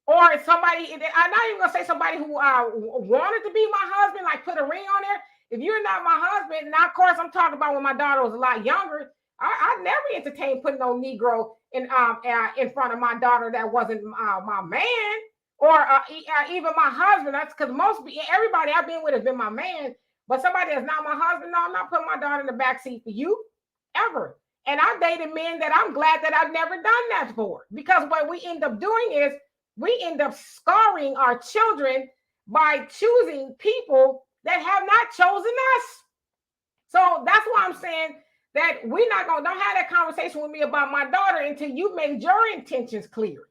Speaker 1: or somebody, I'm not even gonna say somebody who wanted to be my husband, like put a ring on there. If you're not my husband, now of course I'm talking about when my daughter was a lot younger. I never entertained putting no Negro in front of my daughter that wasn't my man, or even my husband. That's because everybody I've been with has been my man. But somebody that's not my husband, no, I'm not putting my daughter in the backseat for you, ever. And I dated men that I'm glad that I've never done that for. Because what we end up doing is we end up scarring our children by choosing people that have not chosen us. So that's why I'm saying that we're not going to, don't have that conversation with me about my daughter until you made your intentions clear.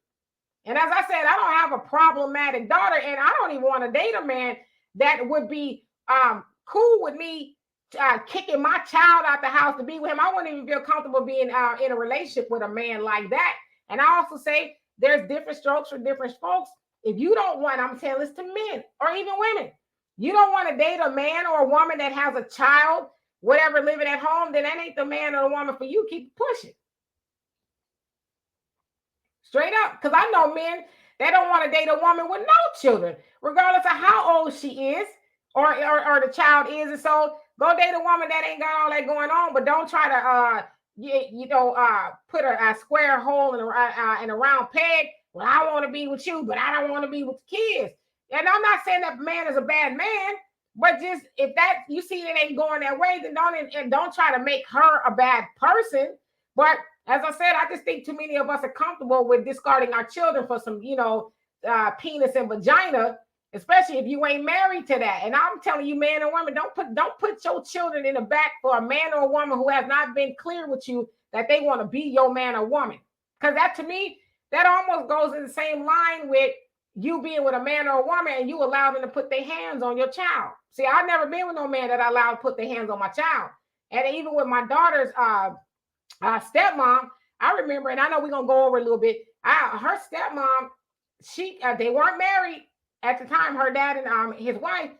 Speaker 1: And as I said, I don't have a problematic daughter, and I don't even want to date a man that would be cool with me kicking my child out the house to be with him. I wouldn't even feel comfortable being in a relationship with a man like that. And I also say there's different strokes for different folks. If you don't want, I'm telling this to men or even women, you don't want to date a man or a woman that has a child, whatever, living at home, then that ain't the man or the woman for you. Keep pushing. Straight up. Because I know men that don't want to date a woman with no children, regardless of how old she is or the child is. And so go date a woman that ain't got all that going on, but don't try to put a square hole in a round peg. Well, I want to be with you, but I don't want to be with the kids. And I'm not saying that man is a bad man, but just if that you see it ain't going that way, then don't try to make her a bad person. But as I said, I just think too many of us are comfortable with discarding our children for some, penis and vagina, especially if you ain't married to that. And I'm telling you, man and woman, don't put your children in the back for a man or a woman who has not been clear with you that they want to be your man or woman. Because that, to me, that almost goes in the same line with you being with a man or a woman and you allow them to put their hands on your child. See, I've never been with no man that I allowed to put their hands on my child. And even with my daughter's stepmom, I remember, and I know we're going to go over a little bit, her stepmom, they weren't married at the time, her dad and his wife,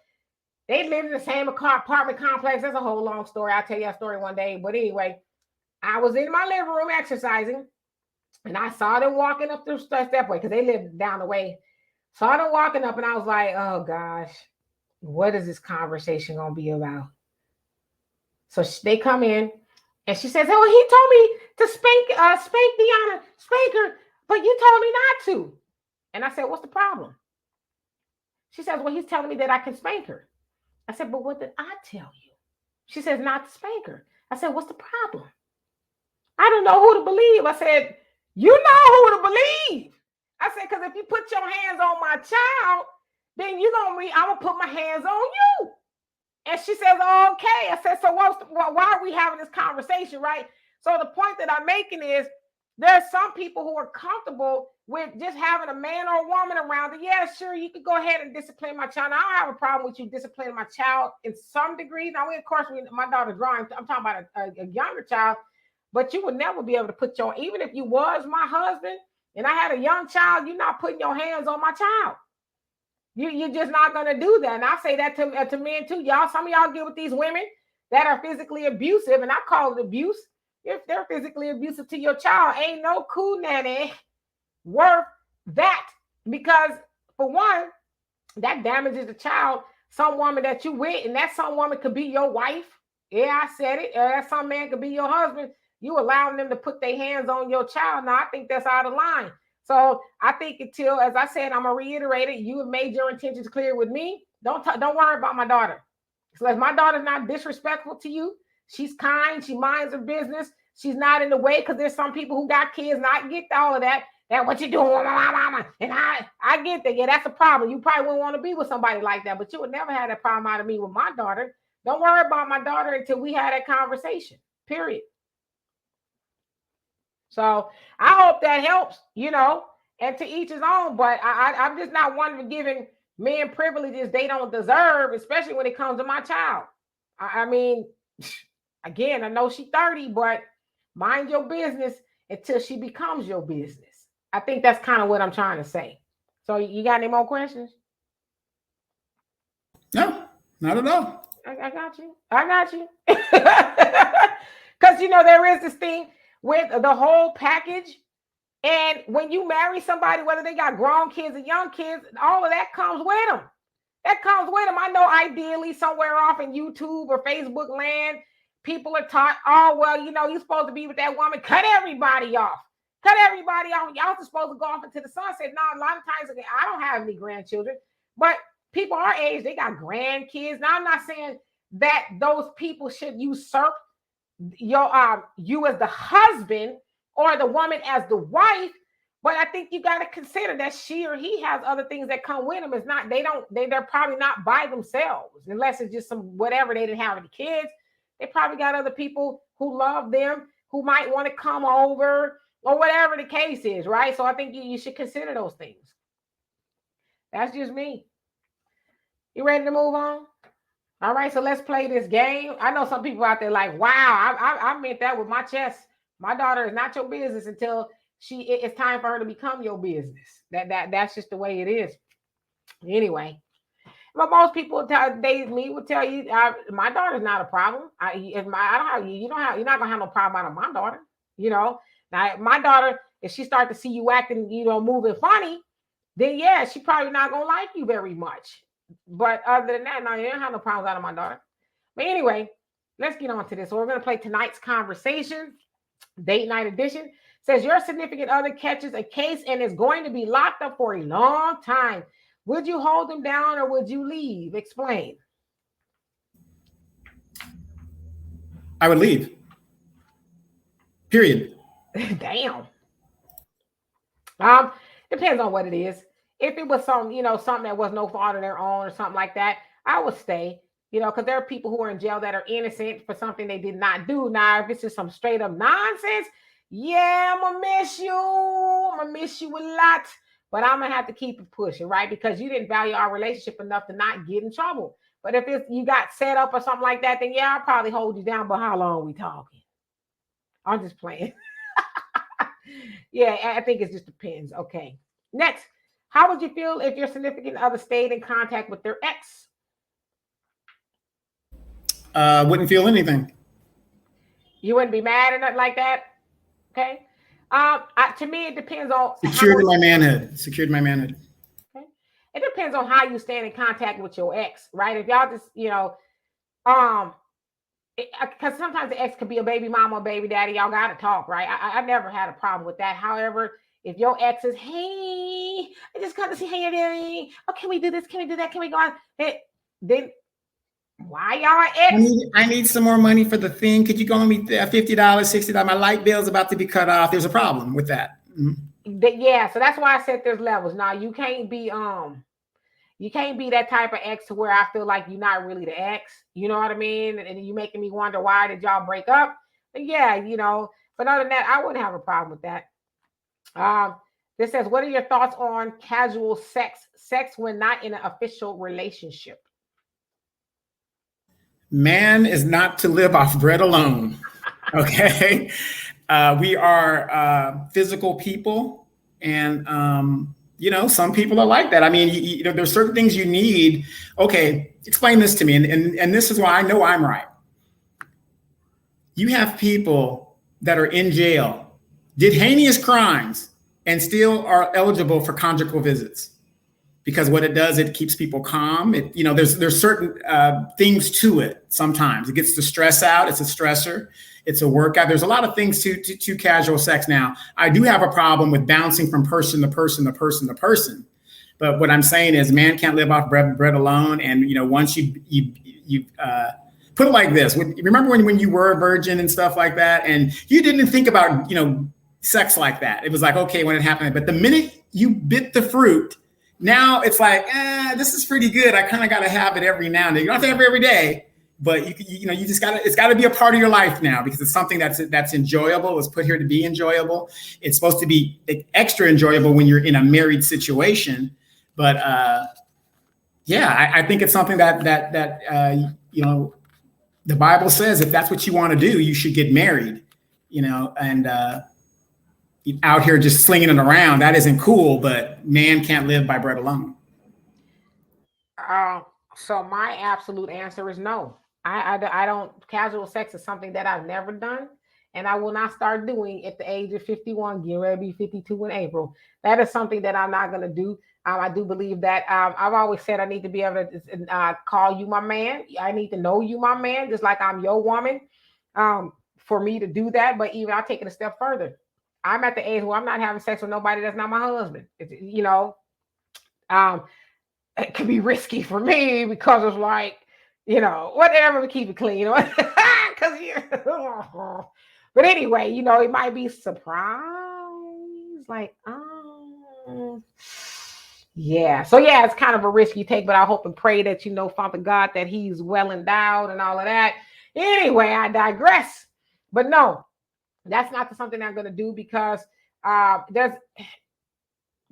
Speaker 1: they lived in the same apartment complex. That's a whole long story. I'll tell you a story one day. But anyway, I was in my living room exercising, and I saw them walking up the stepway because they lived down the way. Saw them walking up, and I was like, oh, gosh, what is this conversation going to be about? So they come in, and she says, oh, he told me to spank Deanna, spank her, but you told me not to. And I said, what's the problem? She says, well, he's telling me that I can spank her. I said, but what did I tell you? She says, not to spank her. I said, what's the problem? I don't know who to believe. I said, you know who to believe. I said, because if you put your hands on my child, then I'm going to put my hands on you. And she says, oh, okay. I said, so why are we having this conversation, right? So the point that I'm making is there's some people who are comfortable with just having a man or a woman around. And yeah, sure, you could go ahead and discipline my child. Now, I don't have a problem with you disciplining my child in some degree. Now, of course, my daughter's drawing. I'm talking about a younger child. But you would never be able to put even if you was my husband and I had a young child, you're not putting your hands on my child. You're just not going to do that. And I say that to men too. Y'all, some of y'all get with these women that are physically abusive, and I call it abuse. If they're physically abusive to your child, ain't no cool nanny worth that. Because for one, that damages the child. Some woman that you with, and that some woman could be your wife. Yeah, I said it. That some man could be your husband. You allowing them to put their hands on your child. Now, I think that's out of line. So I think until, as I said, I'm going to reiterate it. You have made your intentions clear with me. Don't worry about my daughter. So if my daughter's not disrespectful to you, she's kind, she minds her business, she's not in the way, because there's some people who got kids and I get all of that. That what you doing with my mama? And I get that. Yeah, that's a problem. You probably wouldn't want to be with somebody like that, but you would never have that problem out of me with my daughter. Don't worry about my daughter until we had that conversation, period. So I hope that helps, and to each his own. But I'm just not one for giving men privileges they don't deserve, especially when it comes to my child. I mean, again, I know she's 30, but mind your business until she becomes your business. I think that's kind of what I'm trying to say. So you got any more questions?
Speaker 2: No, not at all.
Speaker 1: I got you. Because, there is this thing with the whole package. And when you marry somebody, whether they got grown kids or young kids, all of that comes with them. I know ideally somewhere off in YouTube or Facebook land, people are taught, oh, well, you're supposed to be with that woman. Cut everybody off. Y'all supposed to go off into the sunset. No, a lot of times, I don't have any grandchildren, but people our age, they got grandkids. Now, I'm not saying that those people should usurp you as the husband or the woman as the wife, But I think you got to consider that she or he has other things that come with them. It's not, they're probably not by themselves, unless it's just some whatever, they didn't have any kids. They probably got other people who love them, who might want to come over or whatever the case is, right? So I think you should consider those things. That's just me. You ready to move on? All right, so let's play this game. I know some people out there like, wow, I meant that with my chest. My daughter is not your business until it's time for her to become your business. That's just the way it is. Anyway, but most people would tell you, my daughter's not a problem. You're not gonna have no problem out of my daughter. Now my daughter, if she starts to see you acting, moving funny, then yeah, she probably not gonna like you very much. But other than that, no, you don't have no problems out of my daughter. But anyway, let's get on to this. So we're gonna play tonight's conversation, date night edition. Says your significant other catches a case and is going to be locked up for a long time. Would you hold them down or would you leave? Explain.
Speaker 2: I would leave. Period.
Speaker 1: Damn. Depends on what it is. If it was something that was no fault of their own or something like that, I would stay. Because there are people who are in jail that are innocent for something they did not do. Now, if it's just some straight up nonsense, yeah, I'm gonna miss you. I'm gonna miss you a lot, but I'm gonna have to keep it pushing, right? Because you didn't value our relationship enough to not get in trouble. But if you got set up or something like that, then yeah, I'll probably hold you down. But how long are we talking? I'm just playing. Yeah, I think it just depends. Okay. Next, how would you feel if your significant other stayed in contact with their ex?
Speaker 2: Wouldn't feel anything.
Speaker 1: You wouldn't be mad or nothing like that? Okay. To me, it depends on
Speaker 2: secured my manhood.
Speaker 1: Okay. It depends on how you stand in contact with your ex, right? If y'all just, because sometimes the ex could be a baby mama or baby daddy. Y'all got to talk, right? I never had a problem with that. However, if your ex is, hey, I just got to see how you're doing. Oh, can we do this? Can we do that? Can we go on? Then why y'all ex?
Speaker 2: I need some more money for the thing. Could you go on me $50, $60? My light bill's about to be cut off. There's a problem with that.
Speaker 1: Mm-hmm. Yeah, so that's why I said there's levels. Now you can't be that type of ex to where I feel like you're not really the ex. You know what I mean? And you making me wonder why did y'all break up? But yeah, But other than that, I wouldn't have a problem with that. This says, what are your thoughts on casual sex when not in an official relationship?
Speaker 2: Man is not to live off bread alone. Okay. We are physical people. And, some people are like that. I mean, there's certain things you need. Okay. Explain this to me. And this is why I know I'm right. You have people that are in jail, did heinous crimes, and still are eligible for conjugal visits. Because what it does, it keeps people calm. There's certain things to it. Sometimes it gets the stress out. It's a stressor. It's a workout. There's a lot of things to casual sex. Now, I do have a problem with bouncing from person to person to person to person. But what I'm saying is, man can't live off bread alone. And once you put it like this. Remember when you were a virgin and stuff like that, and you didn't think about sex like that. It was like, okay, when it happened. But the minute you bit the fruit, now it's like, this is pretty good. I kind of got to have it every now and then. You don't have to have it every day, but you just it's got to be a part of your life now because it's something that's enjoyable. It's put here to be enjoyable. It's supposed to be extra enjoyable when you're in a married situation. But I think it's something that the Bible says if that's what you want to do, you should get married. And out here just slinging it around, that isn't cool, but man can't live by bread alone.
Speaker 1: So my absolute answer is no. I don't, casual sex is something that I've never done and I will not start doing at the age of 51, getting ready to be 52 in April. That is something that I'm not going to do. I do believe that I've always said I need to be able to call you my man. I need to know you my man, just like I'm your woman, for me to do that. But even I'll take it a step further. I'm at the age where I'm not having sex with nobody that's not my husband. It can be risky for me because it's like, whatever to keep it clean. Because but anyway, it might be surprise. Like, Yeah. So yeah, it's kind of a risk you take, but I hope and pray that Father God, that he's well endowed and all of that. Anyway, I digress. But no, that's not something I'm going to do because there's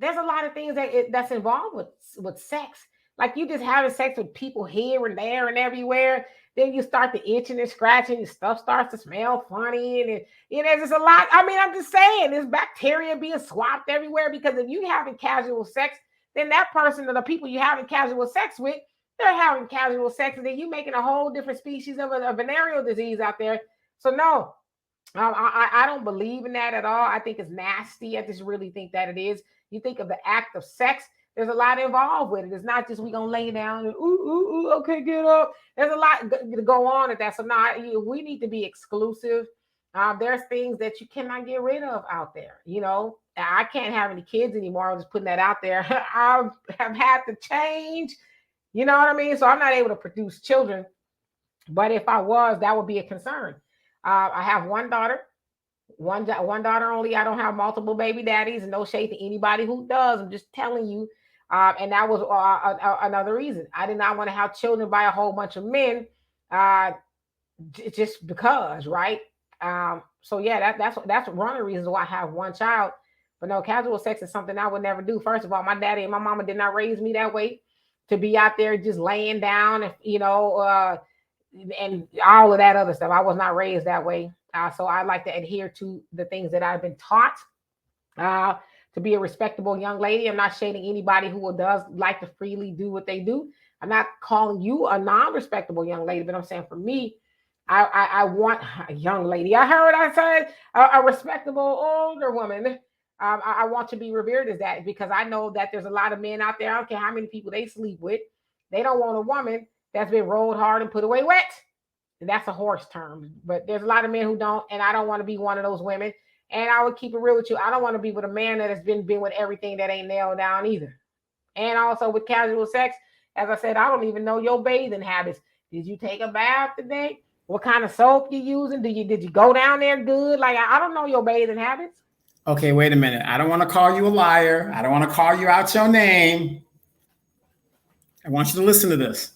Speaker 1: a lot of things that's involved with sex. Like you just having sex with people here and there and everywhere. Then you start to itching and scratching, and stuff starts to smell funny, and there's just a lot. I mean, I'm just saying, there's bacteria being swapped everywhere because if you having casual sex, then that person or the people you having casual sex with, they're having casual sex, and then you making a whole different species of a venereal disease out there. So no, I don't believe in that at all. I think it's nasty. I just really think that it is. You think of the act of sex, there's a lot involved with it. It's not just we gonna lay down and ooh, okay, get up. There's a lot to go on at that. So now we need to be exclusive. There's things that you cannot get rid of out there. I can't have any kids anymore. I'm just putting that out there. I have had to change. You know what I mean? So I'm not able to produce children. But if I was, that would be a concern. I have one daughter. One daughter only. I don't have multiple baby daddies, and no shade to anybody who does. I'm just telling you. And that was another reason. I did not want to have children by a whole bunch of men, just because, right? So yeah, that's one of the reasons why I have one child. But no, casual sex is something I would never do. First of all, my daddy and my mama did not raise me that way, to be out there just laying down, and all of that other stuff. I was not raised that way. So I like to adhere to the things that I've been taught to be a respectable young lady. I'm not shading anybody who does like to freely do what they do. I'm not calling you a non-respectable young lady, but I'm saying for me, I want a young lady. I said a respectable older woman. I want to be revered as that because I know that there's a lot of men out there. I don't care how many people they sleep with. They don't want a woman that's been rolled hard and put away wet. That's a horse term, but there's a lot of men who don't, and I don't want to be one of those women. And I would keep it real with you. I don't want to be with a man that has been with everything that ain't nailed down either. And also with casual sex, as I said, I don't even know your bathing habits. Did you take a bath today? What kind of soap you using? Did you go down there good? Like I don't know your bathing habits.
Speaker 2: Okay, wait a minute. I don't want to call you a liar. I don't want to call you out your name. I want you to listen to this.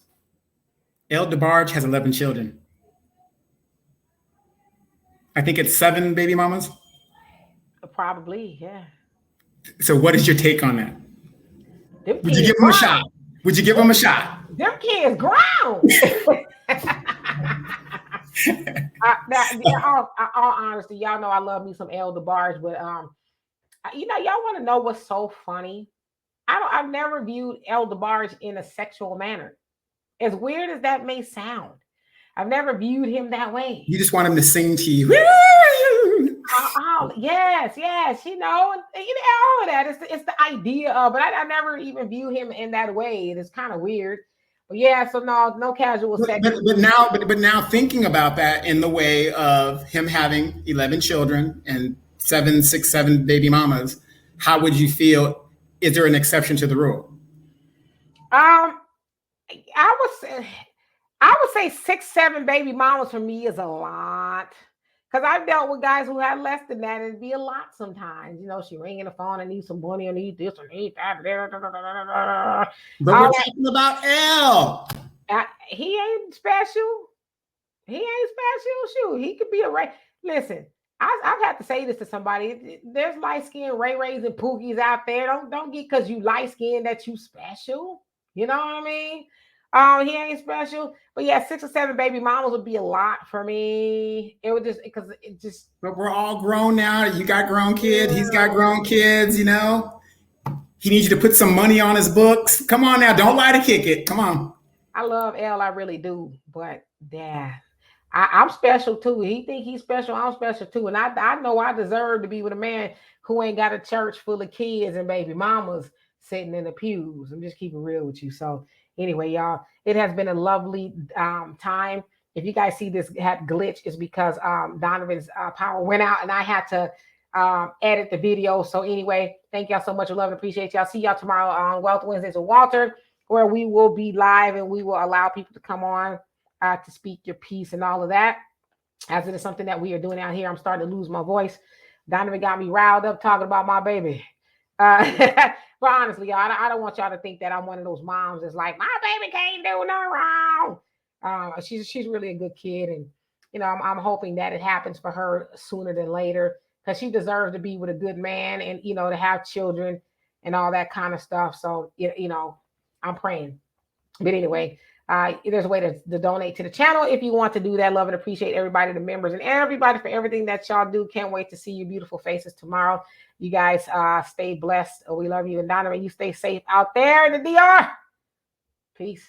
Speaker 2: El DeBarge has 11 children. I think it's 7 baby mamas.
Speaker 1: Probably, yeah.
Speaker 2: So what is your take on that? Would you give him a shot? Would you give him a shot?
Speaker 1: Them kids ground. All honesty, y'all know I love me some El DeBarge, but y'all want to know what's so funny? I've never viewed El DeBarge in a sexual manner. As weird as that may sound, I've never viewed him that way.
Speaker 2: You just want him to sing to you.
Speaker 1: Yes, and all of that. It's the idea of, but I never even view him in that way. It's kind of weird. But yeah, so no casual sex.
Speaker 2: But now thinking about that in the way of him having 11 children and 7 baby mamas, how would you feel? Is there an exception to the rule?
Speaker 1: I would say 6, 7 baby mamas for me is a lot. Because I've dealt with guys who had less than that, and it'd be a lot sometimes. She ringing the phone, I need some money, I need this, I need that.
Speaker 2: But we're talking about L.
Speaker 1: He ain't special. Shoot, he could be a Ray. Listen, I've had to say this to somebody. There's light-skinned Ray-Rays and Pookies out there. Don't get because you light-skinned that you special. You know what I mean? He ain't special, but yeah, 6 or 7 baby mamas would be a lot for me. It would just.
Speaker 2: But we're all grown now. You got grown kids. He's got grown kids. He needs you to put some money on his books. Come on now, don't lie to kick it. Come on.
Speaker 1: I love L, I really do, but yeah, I'm special too. He think he's special. I'm special too, and I know I deserve to be with a man who ain't got a church full of kids and baby mamas sitting in the pews. I'm just keeping real with you. So. Anyway, y'all, it has been a lovely time. If you guys see this glitch, it's because Donovan's power went out and I had to edit the video. So anyway, thank y'all so much. I love and appreciate y'all. See y'all tomorrow on Wealth Wednesdays with Walter, where we will be live and we will allow people to come on to speak your piece and all of that. As it is something that we are doing out here, I'm starting to lose my voice. Donovan got me riled up talking about my baby. But honestly, y'all, I don't want y'all to think that I'm one of those moms that's like, my baby can't do nothing wrong. She's really a good kid, and I'm hoping that it happens for her sooner than later, because she deserves to be with a good man, and to have children and all that kind of stuff. So I'm praying. But anyway, there's a way to donate to the channel if you want to do that. Love and appreciate everybody, the members, and everybody for everything that y'all do. Can't wait to see your beautiful faces tomorrow. You guys stay blessed. We love you. And Donovan, you stay safe out there in the DR. Peace.